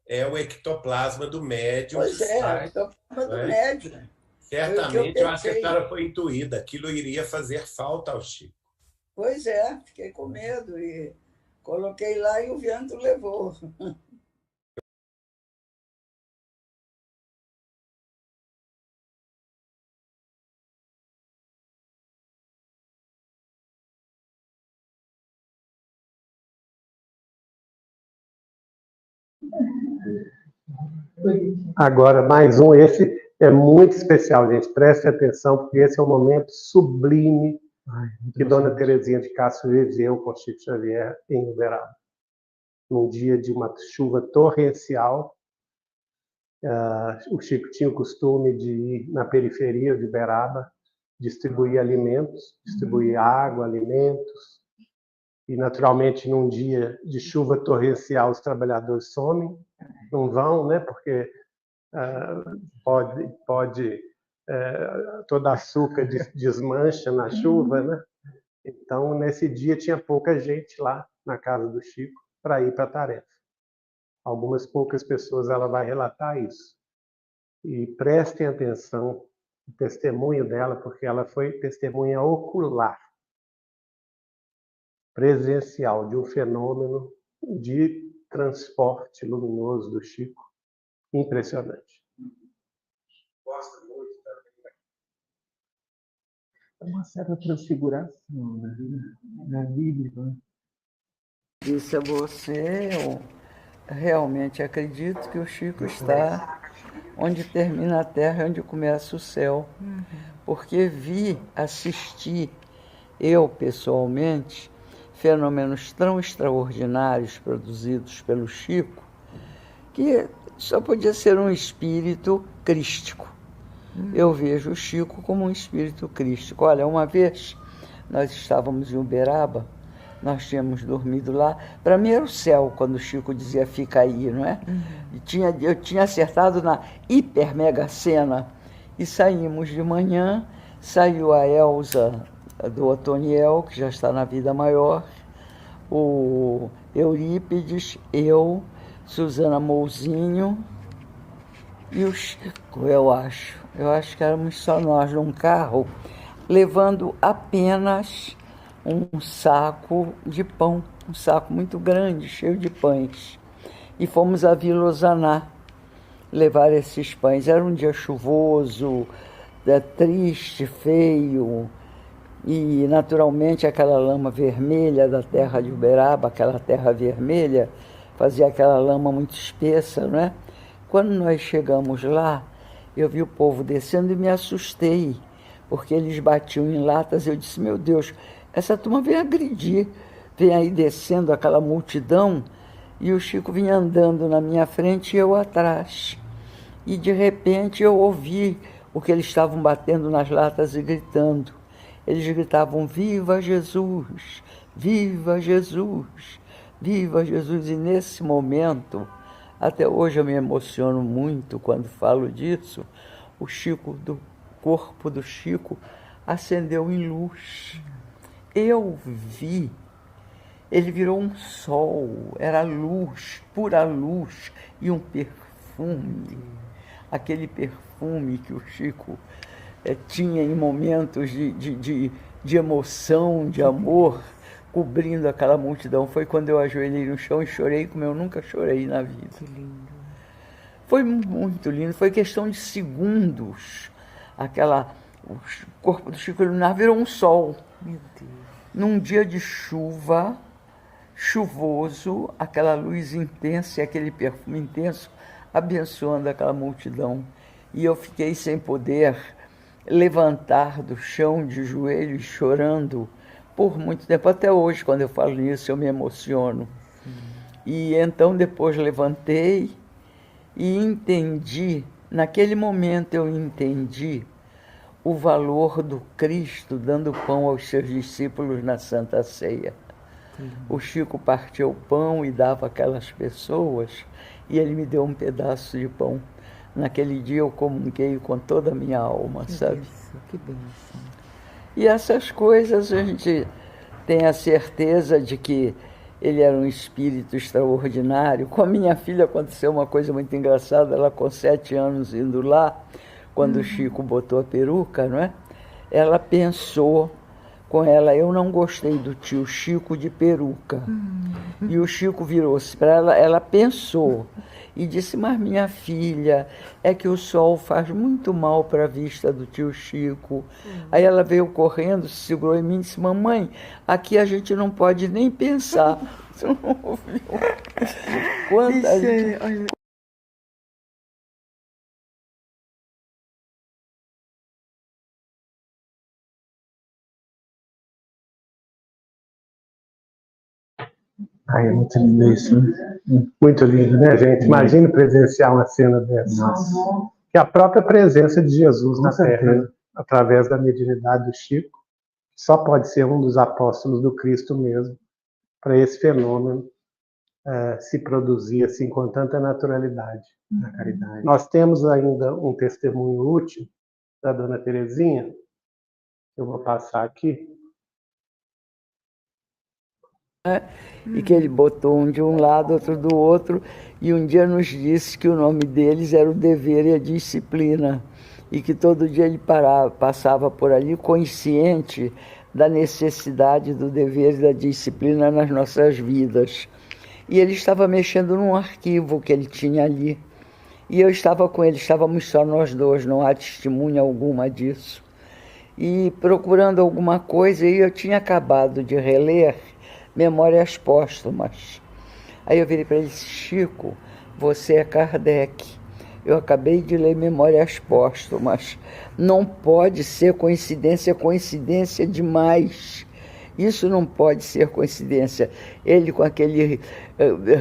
é o ectoplasma do médium. Pois é, o ectoplasma do médium. Certamente, eu acho que a senhora foi intuída. Aquilo iria fazer falta ao Chico. Pois é, fiquei com medo e coloquei lá e o vento levou. Agora, mais um. Esse é muito especial, gente. Prestem atenção, porque esse é um momento sublime que Dona Terezinha de Castro viveu com Chico Xavier em Uberaba. Num dia de uma chuva torrencial, o Chico tinha o costume de ir na periferia de Uberaba, distribuir alimentos, distribuir água, alimentos. E, naturalmente, num dia de chuva torrencial, os trabalhadores somem, não vão, né? Porque todo açúcar desmancha na chuva, né? Então, nesse dia, tinha pouca gente lá na casa do Chico para ir para a tarefa. Algumas poucas pessoas, ela vai relatar isso. E prestem atenção no testemunho dela, porque ela foi testemunha ocular, presencial, de um fenômeno de transporte luminoso do Chico. Impressionante. Gosta muito também. É uma certa transfiguração, né? Na Bíblia. Disse a você, eu realmente acredito que o Chico está onde termina a terra e onde começa o céu. Porque assisti, eu pessoalmente, fenômenos tão extraordinários produzidos pelo Chico, que só podia ser um espírito crístico. Eu vejo o Chico como um espírito crístico. Olha, uma vez nós estávamos em Uberaba, nós tínhamos dormido lá. Para mim era o céu, quando o Chico dizia fica aí, não é? Eu tinha acertado na hiper mega sena. E saímos de manhã, saiu a Elza do Otoniel, que já está na vida maior, o Eurípides, eu, Suzana Mouzinho e o Chico, eu acho. Eu acho que éramos só nós num carro, levando apenas um saco de pão, um saco muito grande, cheio de pães. E fomos a Vila Osaná levar esses pães. Era um dia chuvoso, triste, feio, e naturalmente aquela lama vermelha da terra de Uberaba, aquela terra vermelha, fazia aquela lama muito espessa, não é? Quando nós chegamos lá, eu vi o povo descendo e me assustei, porque eles batiam em latas. Eu disse, meu Deus, essa turma veio agredir vem aí descendo aquela multidão, e o Chico vinha andando na minha frente e eu atrás. E de repente eu ouvi o que eles estavam batendo nas latas e gritando. Eles gritavam: viva Jesus, viva Jesus, viva Jesus. E nesse momento, até hoje eu me emociono muito quando falo disso, o corpo do Chico acendeu em luz. Eu vi, ele virou um sol, era luz, pura luz, e um perfume, aquele perfume que o Chico tinha em momentos de emoção, de amor, cobrindo aquela multidão. Foi quando eu ajoelhei no chão e chorei como eu nunca chorei na vida. Que lindo. Foi muito lindo, foi questão de segundos. O corpo do Chico iluminar virou um sol. Meu Deus. Num dia de chuva, chuvoso, aquela luz intensa e aquele perfume intenso abençoando aquela multidão. E eu fiquei sem poder levantar do chão de joelhos, chorando por muito tempo. Até hoje, quando eu falo nisso, eu me emociono. E então depois levantei e entendi, naquele momento eu entendi o valor do Cristo dando pão aos seus discípulos na Santa Ceia. O Chico partiu o pão e dava aquelas pessoas, e ele me deu um pedaço de pão. Naquele dia eu comunguei com toda a minha alma, sabe? Que bênção. E essas coisas a gente tem a certeza de que ele era um espírito extraordinário. Com a minha filha aconteceu uma coisa muito engraçada. Ela com 7 anos indo lá, quando o Chico botou a peruca, não é? Ela pensou com ela: eu não gostei do tio Chico de peruca. E o Chico virou-se para ela, ela pensou e disse: mas minha filha, é que o sol faz muito mal para a vista do tio Chico. Aí ela veio correndo, se segurou em mim e disse: mamãe, aqui a gente não pode nem pensar. Você não ouviu? Quanta gente... Ai, é muito lindo isso, né? Muito lindo, né, gente? Imagine presenciar uma cena dessa. Nossa. Que a própria presença de Jesus na Terra, através da mediunidade do Chico, só pode ser um dos apóstolos do Cristo mesmo, para esse fenômeno se produzir assim com tanta naturalidade. Na caridade. Nós temos ainda um testemunho útil da Dona Terezinha, eu vou passar aqui. E que ele botou um de um lado, outro do outro, e um dia nos disse que o nome deles era o dever e a disciplina, e que todo dia ele passava por ali consciente da necessidade do dever e da disciplina nas nossas vidas. E ele estava mexendo num arquivo que ele tinha ali, e eu estava com ele, estávamos só nós dois, não há testemunha alguma disso, e procurando alguma coisa, e eu tinha acabado de reler Memórias Póstumas. Aí eu virei para ele e disse: Chico, você é Kardec. Eu acabei de ler Memórias Póstumas. Não pode ser coincidência, coincidência demais. Isso não pode ser coincidência. Ele com aquele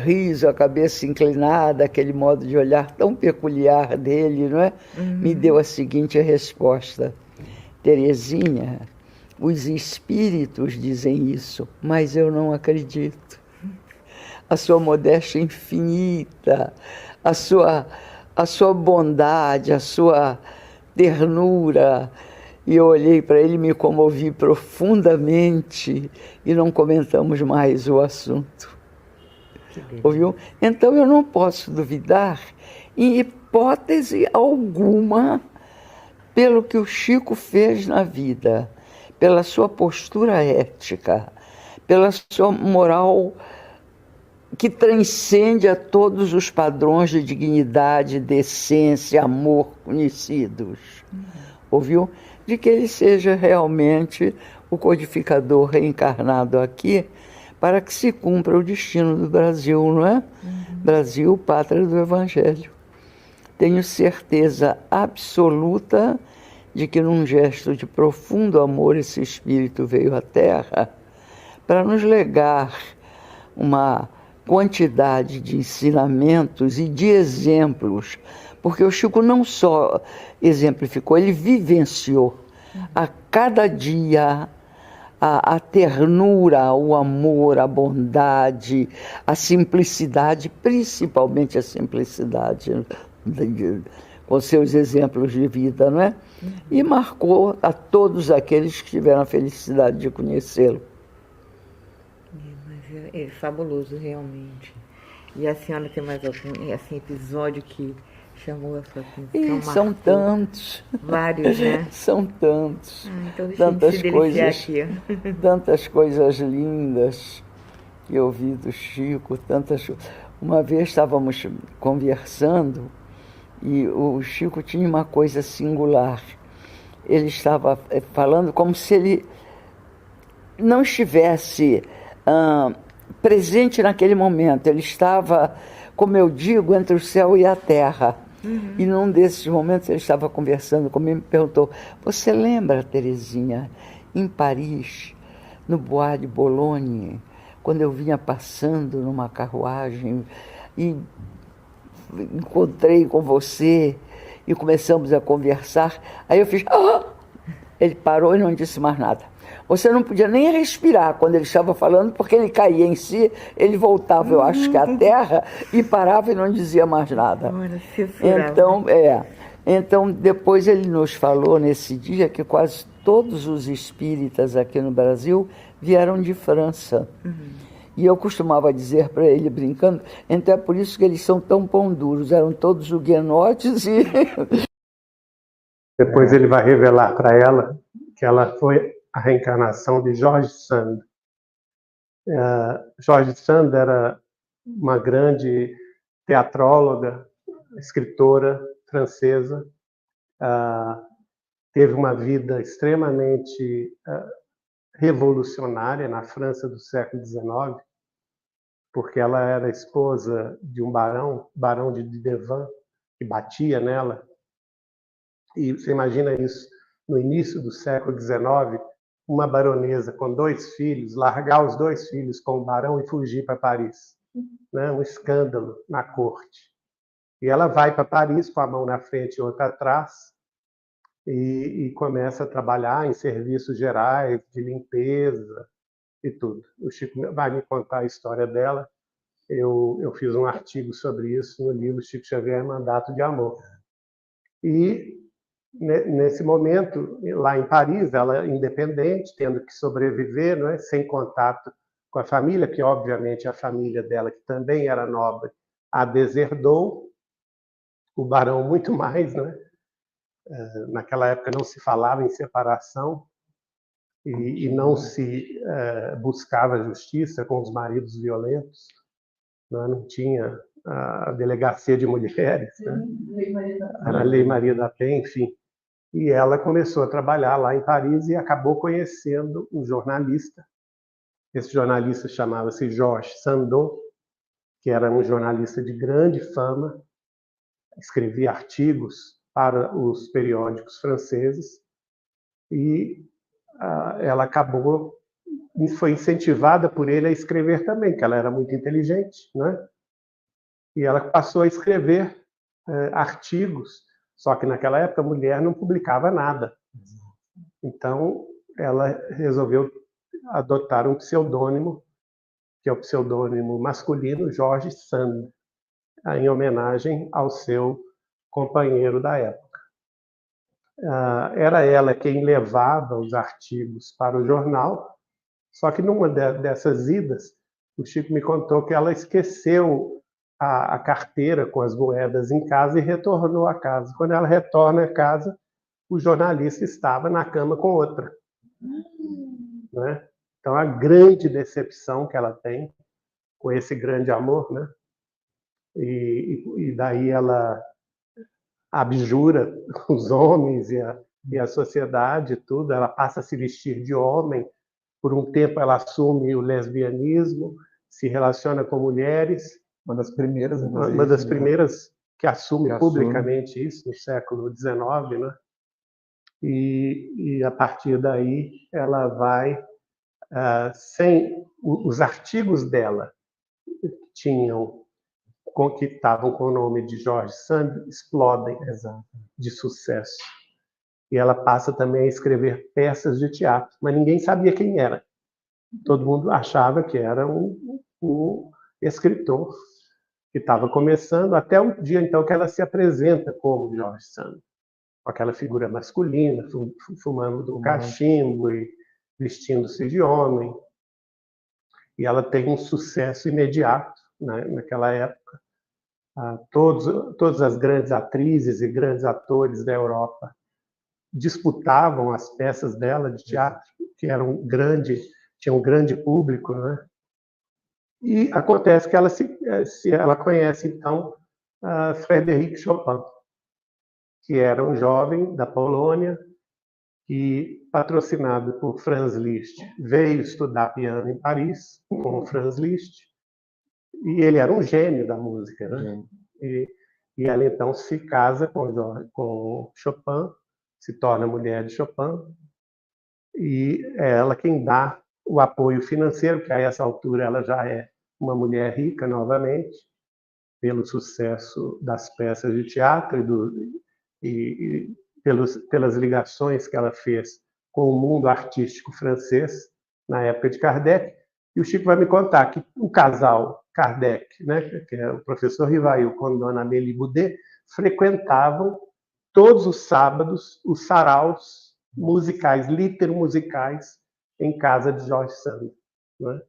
riso, a cabeça inclinada, aquele modo de olhar tão peculiar dele, não é? Me deu a seguinte resposta: Terezinha, os espíritos dizem isso, mas eu não acredito. A sua modéstia infinita, a sua bondade, a sua ternura. E eu olhei para ele, me comovi profundamente e não comentamos mais o assunto. Ouviu? Então eu não posso duvidar, em hipótese alguma, pelo que o Chico fez na vida, pela sua postura ética, pela sua moral que transcende a todos os padrões de dignidade, decência, amor conhecidos. Ouviu? De que ele seja realmente o codificador reencarnado aqui para que se cumpra o destino do Brasil, não é? Brasil, pátria do Evangelho. Tenho certeza absoluta de que num gesto de profundo amor esse espírito veio à Terra para nos legar uma quantidade de ensinamentos e de exemplos, porque o Chico não só exemplificou, ele vivenciou a cada dia a ternura, o amor, a bondade, a simplicidade, principalmente a simplicidade, com seus exemplos de vida, não é? E marcou a todos aqueles que tiveram a felicidade de conhecê-lo. Mas é fabuloso, realmente. E a senhora tem mais algum assim, episódio que chamou a sua atenção? São tantos. Vários, né? São tantos. Então deixa eu se deliciar aqui. Tantas coisas lindas que eu vi do Chico, tantas. Uma vez estávamos conversando e o Chico tinha uma coisa singular. Ele estava falando como se ele não estivesse presente naquele momento. Ele estava, como eu digo, entre o céu e a terra. E num desses momentos ele estava conversando comigo e me perguntou: você lembra, Terezinha, em Paris, no Bois de Boulogne, quando eu vinha passando numa carruagem e encontrei com você e começamos a conversar? Aí eu fiz... Ele parou e não disse mais nada. Você não podia nem respirar quando ele estava falando, porque ele caía em si, ele voltava, eu acho que à terra, e parava e não dizia mais nada. Então, depois ele nos falou nesse dia que quase todos os espíritas aqui no Brasil vieram de França. E eu costumava dizer para ele, brincando, então é por isso que eles são tão pão duros, eram todos huguenotes e... Depois ele vai revelar para ela que ela foi a reencarnação de George Sand. George Sand era uma grande teatróloga, escritora francesa, teve uma vida extremamente revolucionária na França do século XIX, porque ela era esposa de um barão de Devant, que batia nela. E você imagina isso, no início do século XIX, uma baronesa com 2 filhos, largar os 2 filhos com o barão e fugir para Paris. Né? Um escândalo na corte. E ela vai para Paris com a mão na frente e outra atrás e começa a trabalhar em serviços gerais, de limpeza e tudo. O Chico vai me contar a história dela. Eu fiz um artigo sobre isso no livro Chico Xavier, Mandato de Amor. E nesse momento, lá em Paris, ela independente, tendo que sobreviver, não é? Sem contato com a família, que obviamente a família dela, que também era nobre, a deserdou, o barão muito mais, né? Naquela época não se falava em separação e não se buscava justiça com os maridos violentos, não tinha a delegacia de mulheres, né? Era a Lei Maria da Penha, enfim. E ela começou a trabalhar lá em Paris e acabou conhecendo um jornalista. Esse jornalista chamava-se Georges Sandeau, que era um jornalista de grande fama, escrevia artigos para os periódicos franceses, e ela acabou, foi incentivada por ele a escrever também, que ela era muito inteligente, né? E ela passou a escrever artigos, só que naquela época a mulher não publicava nada. Então ela resolveu adotar um pseudônimo, que é o pseudônimo masculino George Sand, em homenagem ao seu companheiro da época. Era ela quem levava os artigos para o jornal, só que numa dessas idas, o Chico me contou que ela esqueceu a carteira com as moedas em casa e retornou a casa. Quando ela retorna a casa, o jornalista estava na cama com outra. Né? Então, a grande decepção que ela tem com esse grande amor, né? E daí ela abjura os homens e a sociedade, tudo. Ela passa a se vestir de homem. Por um tempo, ela assume o lesbianismo, se relaciona com mulheres. Uma das primeiras, uma das primeiras que assume publicamente isso no século XIX, né? E a partir daí ela vai sem os artigos dela que estavam com o nome de George Sand explodem de sucesso. E ela passa também a escrever peças de teatro, mas ninguém sabia quem era. Todo mundo achava que era um escritor que estava começando, até o dia então que ela se apresenta como George Sand, com aquela figura masculina, fumando um cachimbo e vestindo-se de homem. E ela tem um sucesso imediato, né, naquela época. Todas as grandes atrizes e grandes atores da Europa disputavam as peças dela de teatro, que tinha um grande público, né? E acontece que ela conhece, então, Frédéric Chopin, que era um jovem da Polônia, que, patrocinado por Franz Liszt, veio estudar piano em Paris com o Franz Liszt, e ele era um gênio da música, né? E ela, então, se casa com Chopin, se torna mulher de Chopin, e é ela quem dá o apoio financeiro, que a essa altura ela já é uma mulher rica novamente, pelo sucesso das peças de teatro e pelas ligações que ela fez com o mundo artístico francês na época de Kardec. E o Chico vai me contar que o casal Kardec, né, que é o professor Rivail com Dona Amélie Boudet, frequentavam todos os sábados os saraus musicais, litero-musicais, em casa de George Sand, né?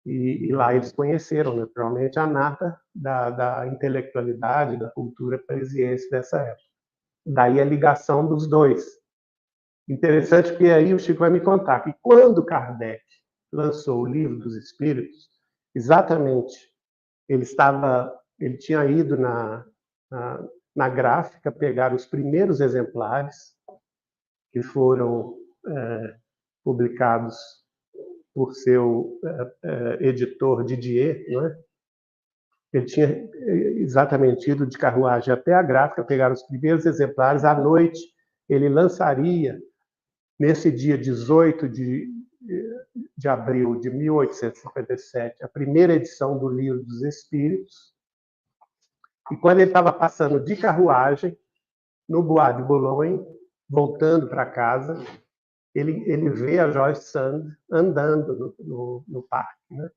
E lá eles conheceram, naturalmente, a nata da intelectualidade, da cultura parisiense dessa época. Daí a ligação dos dois. Interessante que aí o Chico vai me contar que quando Kardec lançou o Livro dos Espíritos, exatamente, ele tinha ido na gráfica pegar os primeiros exemplares que foram publicados por seu editor Didier, não é? Ele tinha exatamente ido de carruagem até a gráfica, pegar os primeiros exemplares. À noite, ele lançaria, nesse dia 18 de abril de 1857, a primeira edição do Livro dos Espíritos. E quando ele estava passando de carruagem, no Bois de Boulogne, voltando para casa, ele vê a George Sand andando no parque, né?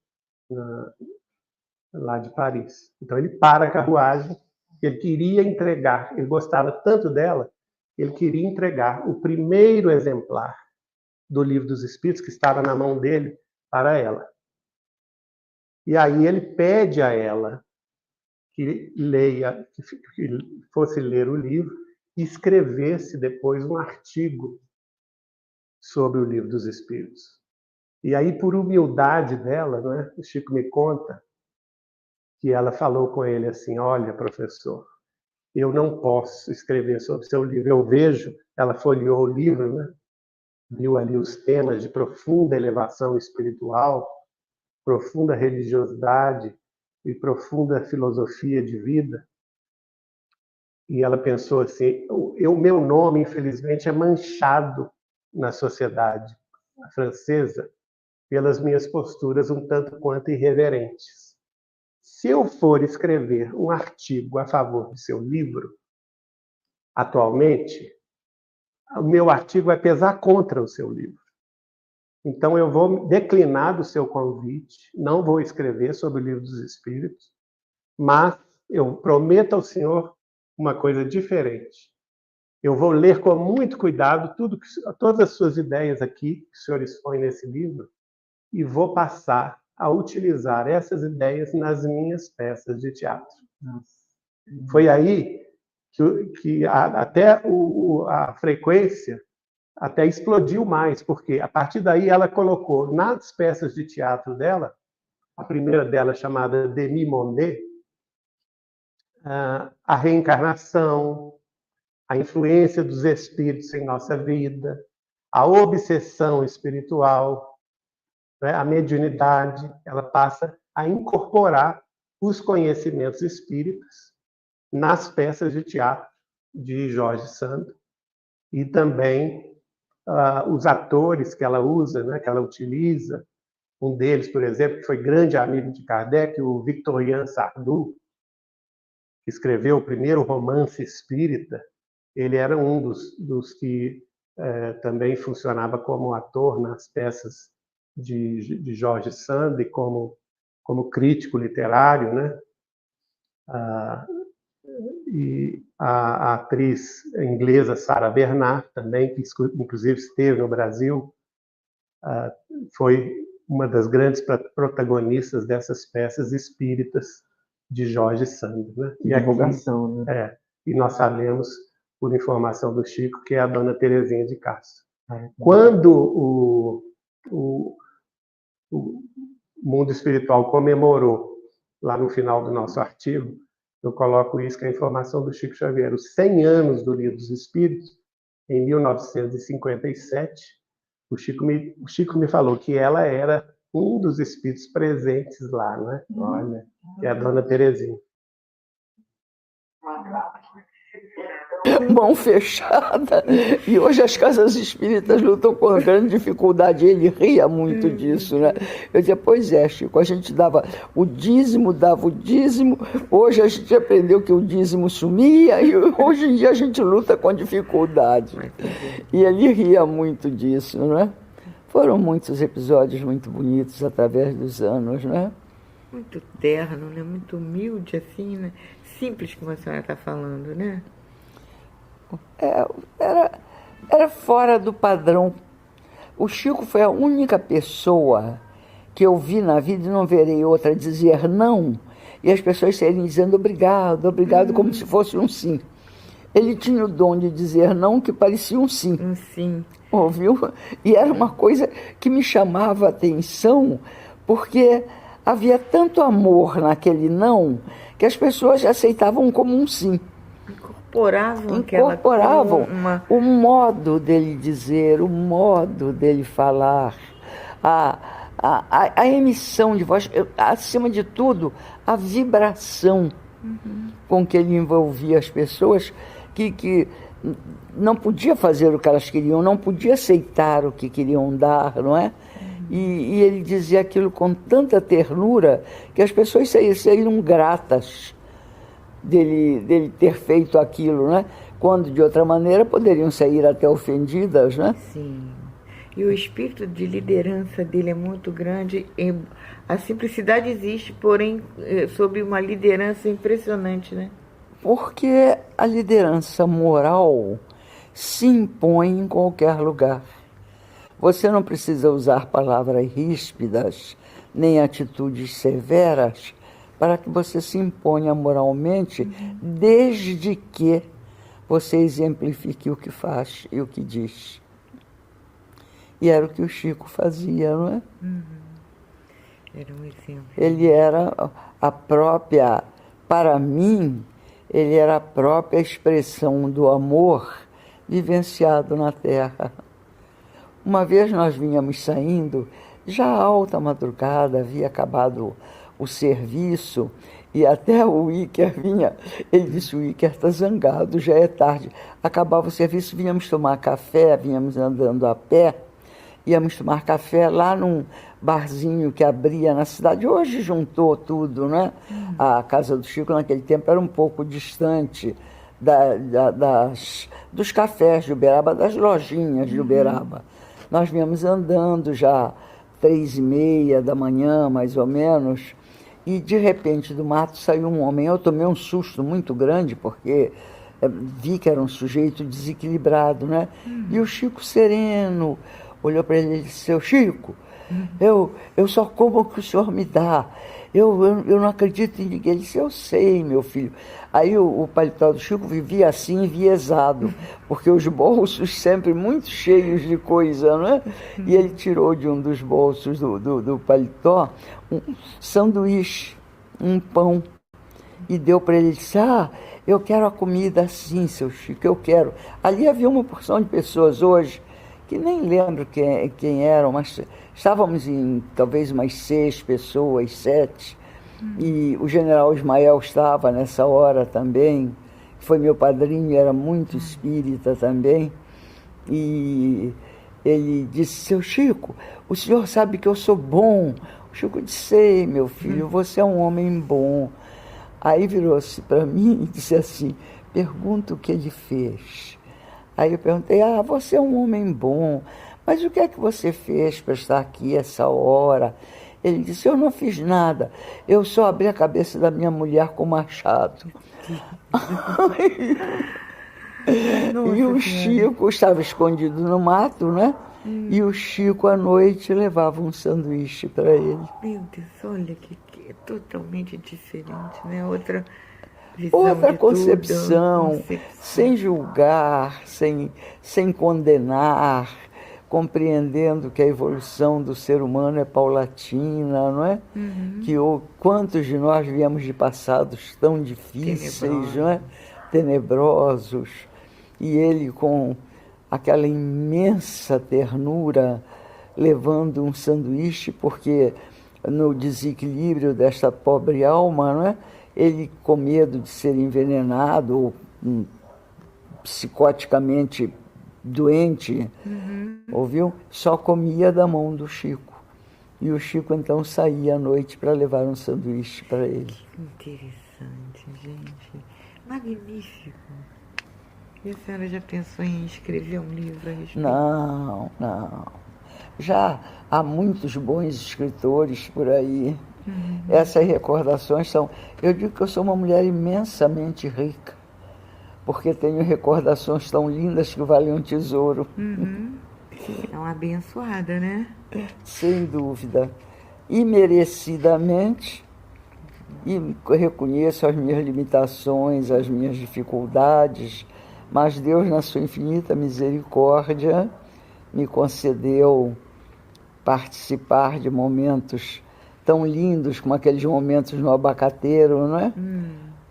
Lá de Paris. Então ele para a carruagem, ele queria entregar, ele gostava tanto dela, ele queria entregar o primeiro exemplar do Livro dos Espíritos, que estava na mão dele, para ela. E aí ele pede a ela que fosse ler o livro e escrevesse depois um artigo sobre o Livro dos Espíritos. E aí, por humildade dela, né, o Chico me conta que ela falou com ele assim: olha, professor, eu não posso escrever sobre seu livro. Eu vejo, ela folheou o livro, né, viu ali os temas de profunda elevação espiritual, profunda religiosidade e profunda filosofia de vida. E ela pensou assim: meu nome, infelizmente, é manchado na sociedade francesa pelas minhas posturas um tanto quanto irreverentes. Se eu for escrever um artigo a favor de seu livro, atualmente, o meu artigo vai pesar contra o seu livro. Então, eu vou declinar do seu convite, não vou escrever sobre o Livro dos Espíritos, mas eu prometo ao senhor uma coisa diferente. Eu vou ler com muito cuidado todas as suas ideias aqui, que o senhor expõe nesse livro, e vou passar a utilizar essas ideias nas minhas peças de teatro. Foi aí que até a frequência até explodiu mais, porque a partir daí ela colocou nas peças de teatro dela, a primeira dela chamada Demi-Monde, a reencarnação, a influência dos espíritos em nossa vida, a obsessão espiritual, né, a mediunidade. Ela passa a incorporar os conhecimentos espíritas nas peças de teatro de George Sand e também os atores que ela usa, né, que ela utiliza. Um deles, por exemplo, que foi grande amigo de Kardec, o Victorien Sardou, que escreveu o primeiro romance espírita. Ele era um dos que também funcionava como ator nas peças de George Sand, como crítico literário, né? E a atriz inglesa Sarah Bernhardt também, que inclusive esteve no Brasil, foi uma das grandes protagonistas dessas peças espíritas de George Sand, né? E divulgação, né? E nós sabemos, por informação do Chico, que é a Dona Terezinha de Castro. Quando o mundo espiritual comemorou, lá no final do nosso artigo, eu coloco isso, que é a informação do Chico Xavier, os 100 anos do Livro dos Espíritos, em 1957, o Chico me falou que ela era um dos espíritos presentes lá, né? Olha, que é a Dona Terezinha. Mão fechada. E hoje as casas espíritas lutam com grande dificuldade. Ele ria muito disso, né? Eu dizia, pois é, Chico, a gente dava o dízimo. Hoje a gente aprendeu que o dízimo sumia e hoje em dia a gente luta com dificuldade. E ele ria muito disso, né? Foram muitos episódios muito bonitos através dos anos, né? Muito terno, né? Muito humilde, assim, né? Simples, como a senhora está falando, né? Era fora do padrão. O Chico foi a única pessoa que eu vi na vida, e não verei outra, dizer não, e as pessoas saírem dizendo obrigado, como se fosse um sim. Ele tinha o dom de dizer não que parecia um sim. Um sim. Ouviu? E era uma coisa que me chamava a atenção, porque havia tanto amor naquele não, que as pessoas aceitavam como um sim. Incorporavam o modo dele dizer, o modo dele falar, a emissão de voz, acima de tudo, a vibração com que ele envolvia as pessoas, que não podia fazer o que elas queriam, não podia aceitar o que queriam dar, não é? E ele dizia aquilo com tanta ternura que as pessoas saíram gratas dele ter feito aquilo, né? Quando, de outra maneira, poderiam sair até ofendidas, né? Sim. E o espírito de liderança dele é muito grande. A simplicidade existe, porém, sob uma liderança impressionante, né? Porque a liderança moral se impõe em qualquer lugar. Você não precisa usar palavras ríspidas, nem atitudes severas, para que você se imponha moralmente, desde que você exemplifique o que faz e o que diz. E era o que o Chico fazia, não é? Era um exemplo. Ele era a própria, para mim, ele era a própria expressão do amor vivenciado na Terra. Uma vez nós vínhamos saindo, já alta madrugada, havia acabado o serviço, e até o Iker vinha, ele disse, o Iker está zangado, já é tarde. Acabava o serviço, vínhamos tomar café, vínhamos andando a pé, íamos tomar café lá num barzinho que abria na cidade. Hoje juntou tudo, né? A casa do Chico naquele tempo era um pouco distante dos cafés de Uberaba, das lojinhas de Uberaba. Nós vínhamos andando já 3h30 da manhã, mais ou menos, e de repente do mato saiu um homem. Eu tomei um susto muito grande, porque vi que era um sujeito desequilibrado, né? E o Chico sereno olhou para ele e disse, seu Chico, eu só como o que o senhor me dá. Eu não acredito em ninguém. Ele disse, eu sei, meu filho. Aí o paletó do Chico vivia assim, enviesado, porque os bolsos sempre muito cheios de coisa, né? E ele tirou de um dos bolsos do paletó um sanduíche, um pão, e deu para ele. Ele disse, eu quero a comida assim, seu Chico, eu quero. Ali havia uma porção de pessoas hoje, que nem lembro quem eram, mas estávamos em talvez umas 6 pessoas, 7, e o general Ismael estava nessa hora também, foi meu padrinho, era muito espírita também, e ele disse: seu Chico, o senhor sabe que eu sou bom. O Chico disse: sei, meu filho, você é um homem bom. Aí virou-se para mim e disse assim: pergunta o que ele fez. Aí eu perguntei: você é um homem bom, mas o que é que você fez para estar aqui essa hora? Ele disse: eu não fiz nada, eu só abri a cabeça da minha mulher com o machado. E o Chico estava escondido no mato, né? E o Chico, à noite, levava um sanduíche para ele. Meu Deus, olha que é totalmente diferente, né? Outra visão, outra concepção, sem julgar, sem condenar, compreendendo que a evolução do ser humano é paulatina, não é? Que quantos de nós viemos de passados tão difíceis, não é? Tenebrosos, e ele com aquela imensa ternura levando um sanduíche, porque no desequilíbrio desta pobre alma, não é? Ele, com medo de ser envenenado ou psicoticamente doente, ouviu? Só comia da mão do Chico. E o Chico então saía à noite para levar um sanduíche para ele. Interessante, gente. Magnífico. E a senhora já pensou em escrever um livro a respeito? Não. Já há muitos bons escritores por aí. Essas recordações são... Eu digo que eu sou uma mulher imensamente rica, porque tenho recordações tão lindas que valem um tesouro. É uma abençoada, né? Sem dúvida. Imerecidamente. E reconheço as minhas limitações, as minhas dificuldades, mas Deus, na sua infinita misericórdia, me concedeu participar de momentos tão lindos como aqueles momentos no abacateiro, não é?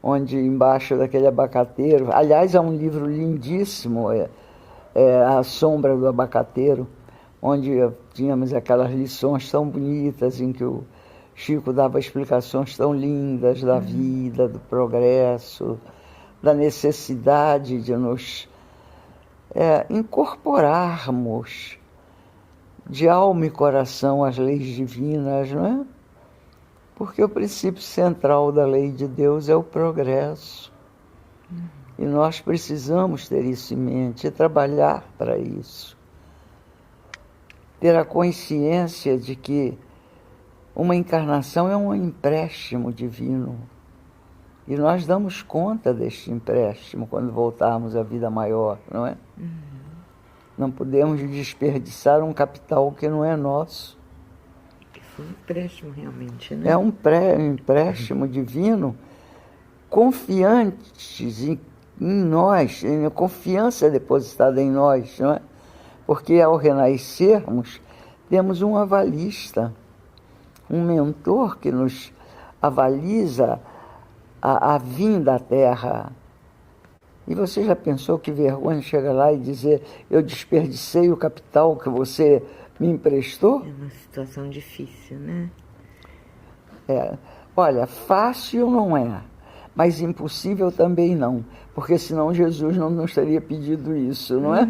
Onde embaixo daquele abacateiro, aliás, há um livro lindíssimo, A Sombra do Abacateiro, onde tínhamos aquelas lições tão bonitas em que o Chico dava explicações tão lindas da vida, do progresso, da necessidade de nos incorporarmos de alma e coração às leis divinas, não é? Porque o princípio central da lei de Deus é o progresso. E nós precisamos ter isso em mente e trabalhar para isso. Ter a consciência de que uma encarnação é um empréstimo divino. E nós damos conta deste empréstimo quando voltarmos à vida maior, não é? Não podemos desperdiçar um capital que não é nosso. Foi um empréstimo realmente, né? É um empréstimo divino, confiantes em nós, a confiança depositada em nós, não é? Porque ao renascermos, temos um avalista, um mentor que nos avaliza a vinda à Terra. E você já pensou que vergonha chegar lá e dizer: eu desperdicei o capital que você me emprestou? É uma situação difícil, né? Olha, fácil não é, mas impossível também não, porque senão Jesus não nos teria pedido isso, não é?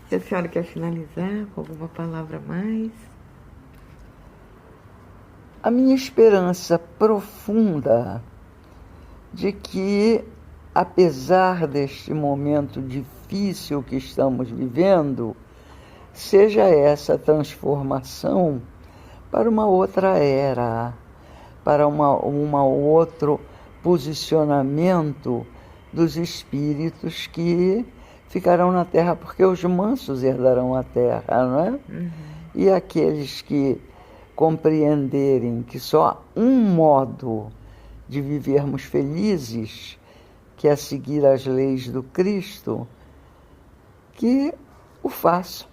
Se a senhora quer finalizar com alguma palavra a mais? A minha esperança profunda de que, apesar deste momento difícil que estamos vivendo, seja essa transformação para uma outra era, para um outro posicionamento dos espíritos que ficarão na Terra, porque os mansos herdarão a Terra, não é? E aqueles que compreenderem que só um modo de vivermos felizes, que é seguir as leis do Cristo, que o façam,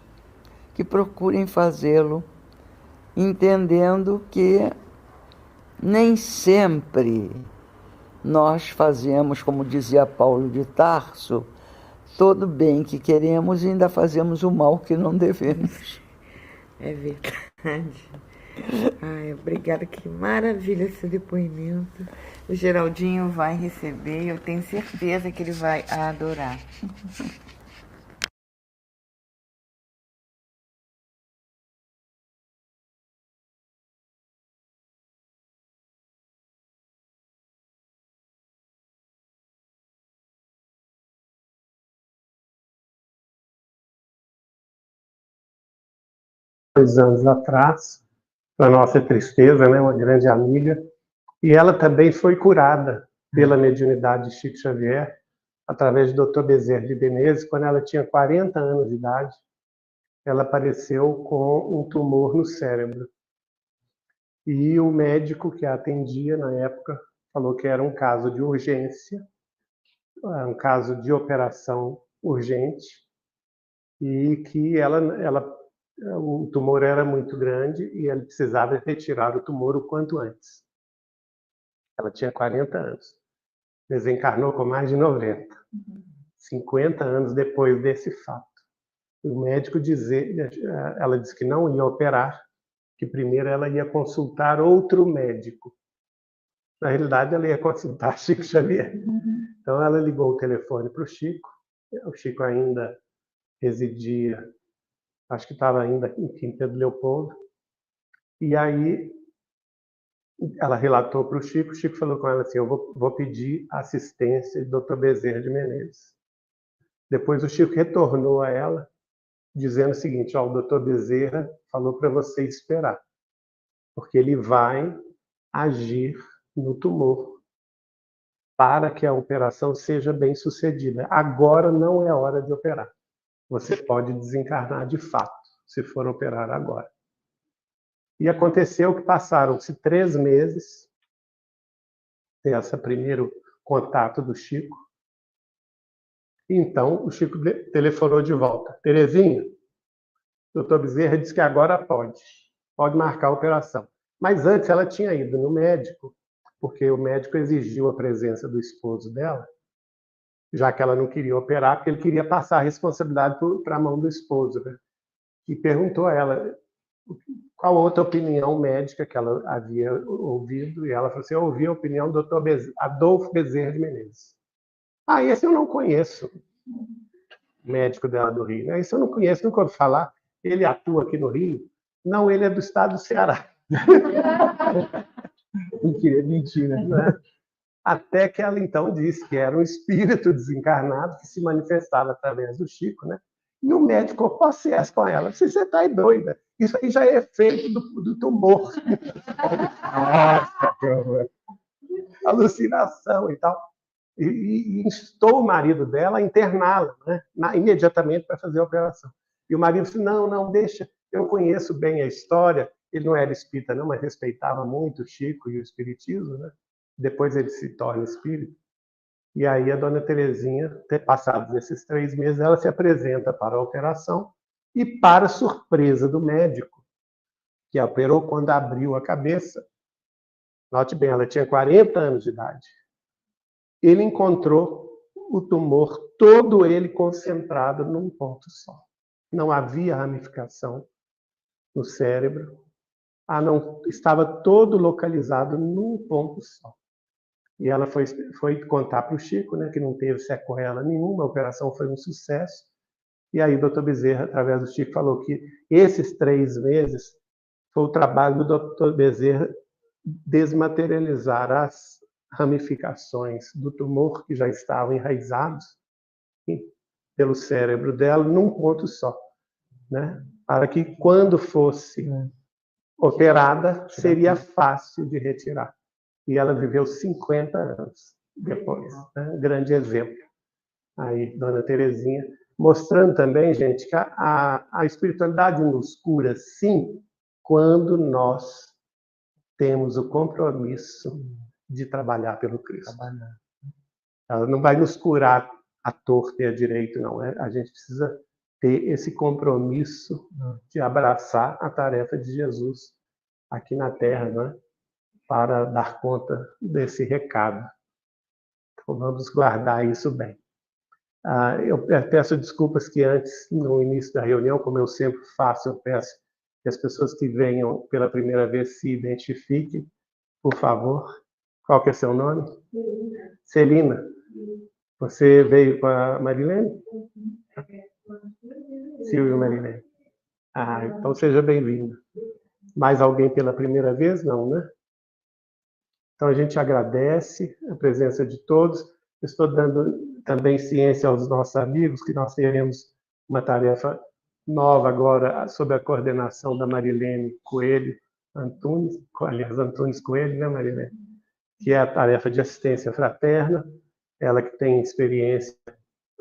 que procurem fazê-lo, entendendo que nem sempre nós fazemos, como dizia Paulo de Tarso, todo bem que queremos e ainda fazemos o mal que não devemos. É verdade. Ai, obrigada, que maravilha esse depoimento. O Geraldinho vai receber, eu tenho certeza que ele vai adorar. 2 anos atrás, para nossa tristeza, né, uma grande amiga, e ela também foi curada pela mediunidade de Chico Xavier, através do Dr. Bezerra de Menezes. Quando ela tinha 40 anos de idade, ela apareceu com um tumor no cérebro. E o médico que a atendia na época falou que era um caso de urgência, um caso de operação urgente, e que o tumor era muito grande e ele precisava retirar o tumor o quanto antes. Ela tinha 40 anos. Desencarnou com mais de 90. 50 anos depois desse fato. O médico ela disse que não ia operar, que primeiro ela ia consultar outro médico. Na realidade, ela ia consultar Chico Xavier. Então, ela ligou o telefone para o Chico. O Chico ainda residia, acho que estava ainda em Quinta do Leopoldo. E aí, ela relatou para o Chico falou com ela assim, eu vou pedir assistência do Dr. Bezerra de Menezes. Depois o Chico retornou a ela, dizendo o seguinte, o Dr. Bezerra falou para você esperar, porque ele vai agir no tumor para que a operação seja bem sucedida. Agora não é hora de operar. Você pode desencarnar de fato, se for operar agora. E aconteceu que passaram-se 3 meses desse primeiro contato do Chico. Então, o Chico telefonou de volta. Terezinha, o Dr. Bezerra disse que agora pode marcar a operação. Mas antes ela tinha ido no médico, porque o médico exigiu a presença do esposo dela, já que ela não queria operar, porque ele queria passar a responsabilidade para a mão do esposo, né? E perguntou a ela qual outra opinião médica que ela havia ouvido, e ela falou assim, eu ouvi a opinião do Dr. Adolfo Bezerra de Menezes. Esse eu não conheço, médico dela do Rio, né? Esse eu não conheço, nunca ouvi falar. Ele atua aqui no Rio? Não, ele é do estado do Ceará. Mentira. Né? Até que ela então disse que era um espírito desencarnado que se manifestava através do Chico, né? E o médico possesso com ela. Você está doida. Isso aí já é efeito do tumor. Nossa, que horror. Alucinação e tal. E instou o marido dela a interná-la, né? Imediatamente para fazer a operação. E o marido disse, não, deixa, eu conheço bem a história. Ele não era espírita, não, mas respeitava muito o Chico e o espiritismo, né? Depois ele se torna espírita. E aí a dona Terezinha, passados esses 3 meses, ela se apresenta para a operação e, para surpresa do médico, que a operou quando abriu a cabeça, note bem, ela tinha 40 anos de idade, ele encontrou o tumor, todo ele concentrado num ponto só. Não havia ramificação no cérebro, estava todo localizado num ponto só. E ela foi contar para o Chico, né, que não teve sequela nenhuma, a operação foi um sucesso. E aí o Dr. Bezerra, através do Chico, falou que esses 3 meses foi o trabalho do Dr. Bezerra desmaterializar as ramificações do tumor que já estavam enraizados pelo cérebro dela num ponto só, né? Para que quando fosse operada seria fácil de retirar. E ela viveu 50 anos depois, né? Grande exemplo. Aí, dona Terezinha, mostrando também, gente, que a espiritualidade nos cura, sim, quando nós temos o compromisso de trabalhar pelo Cristo. Ela não vai nos curar à torta e à direito, não. A gente precisa ter esse compromisso de abraçar a tarefa de Jesus aqui na Terra, né? Para dar conta desse recado. Então, vamos guardar isso bem. Eu peço desculpas que antes, no início da reunião, como eu sempre faço, eu peço que as pessoas que venham pela primeira vez se identifiquem, por favor. Qual que é seu nome? Celina. Você veio com a Marilene? Silvio Marilene. Então seja bem-vindo. Mais alguém pela primeira vez? Não, né? Então a gente agradece a presença de todos. Estou dando também ciência aos nossos amigos que nós teremos uma tarefa nova agora, sob a coordenação da Marilene Coelho Antunes, aliás, Antunes Coelho, né, Marilene? Que é a tarefa de assistência fraterna, ela que tem experiência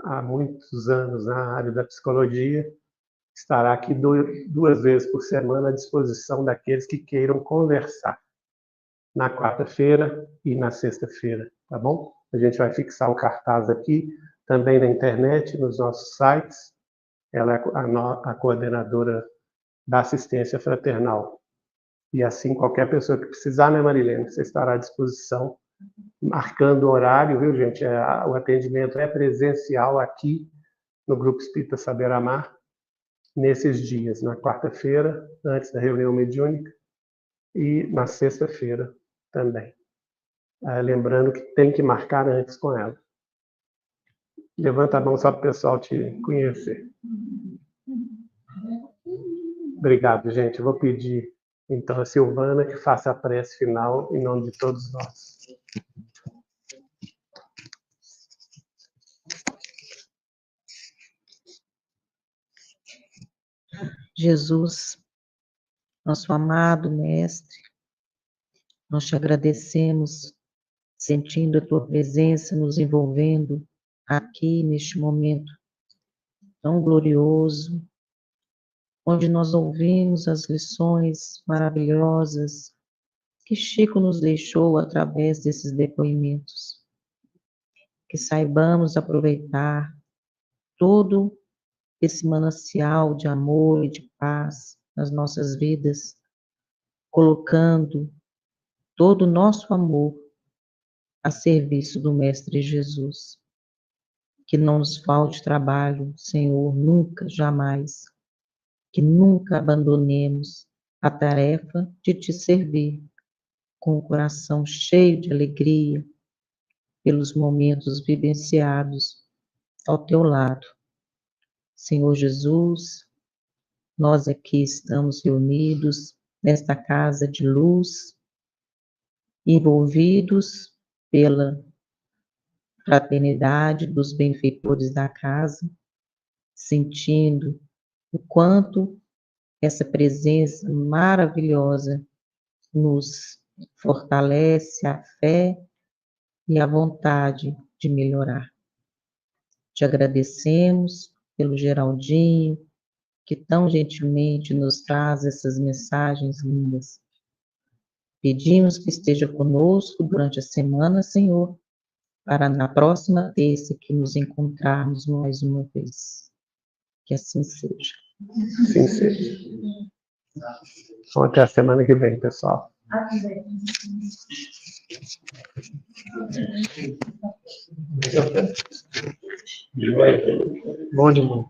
há muitos anos na área da psicologia, estará aqui 2 vezes por semana à disposição daqueles que queiram conversar, na quarta-feira e na sexta-feira, tá bom? A gente vai fixar o cartaz aqui, também na internet, nos nossos sites. Ela é a coordenadora da assistência fraternal. E assim, qualquer pessoa que precisar, né, Marilene, você estará à disposição, marcando o horário, viu, gente? O atendimento é presencial aqui no Grupo Espírita Saber Amar, nesses dias, na quarta-feira, antes da reunião mediúnica, e na sexta-feira também. Lembrando que tem que marcar antes com ela. Levanta a mão só para o pessoal te conhecer. Obrigado, gente. Eu vou pedir, então, a Silvana que faça a prece final em nome de todos nós. Jesus, nosso amado Mestre, nós te agradecemos, sentindo a tua presença nos envolvendo aqui neste momento tão glorioso, onde nós ouvimos as lições maravilhosas que Chico nos deixou através desses depoimentos. Que saibamos aproveitar todo esse manancial de amor e de paz nas nossas vidas, colocando todo o nosso amor a serviço do Mestre Jesus. Que não nos falte trabalho, Senhor, nunca, jamais. Que nunca abandonemos a tarefa de te servir, com o coração cheio de alegria, pelos momentos vivenciados ao teu lado. Senhor Jesus, nós aqui estamos reunidos nesta casa de luz, envolvidos pela fraternidade dos benfeitores da casa, sentindo o quanto essa presença maravilhosa nos fortalece a fé e a vontade de melhorar. Te agradecemos pelo Geraldinho, que tão gentilmente nos traz essas mensagens lindas. Pedimos que esteja conosco durante a semana, Senhor, para na próxima terça que nos encontrarmos mais uma vez. Que assim seja. Assim seja. Então, até a semana que vem, pessoal. Bom demais.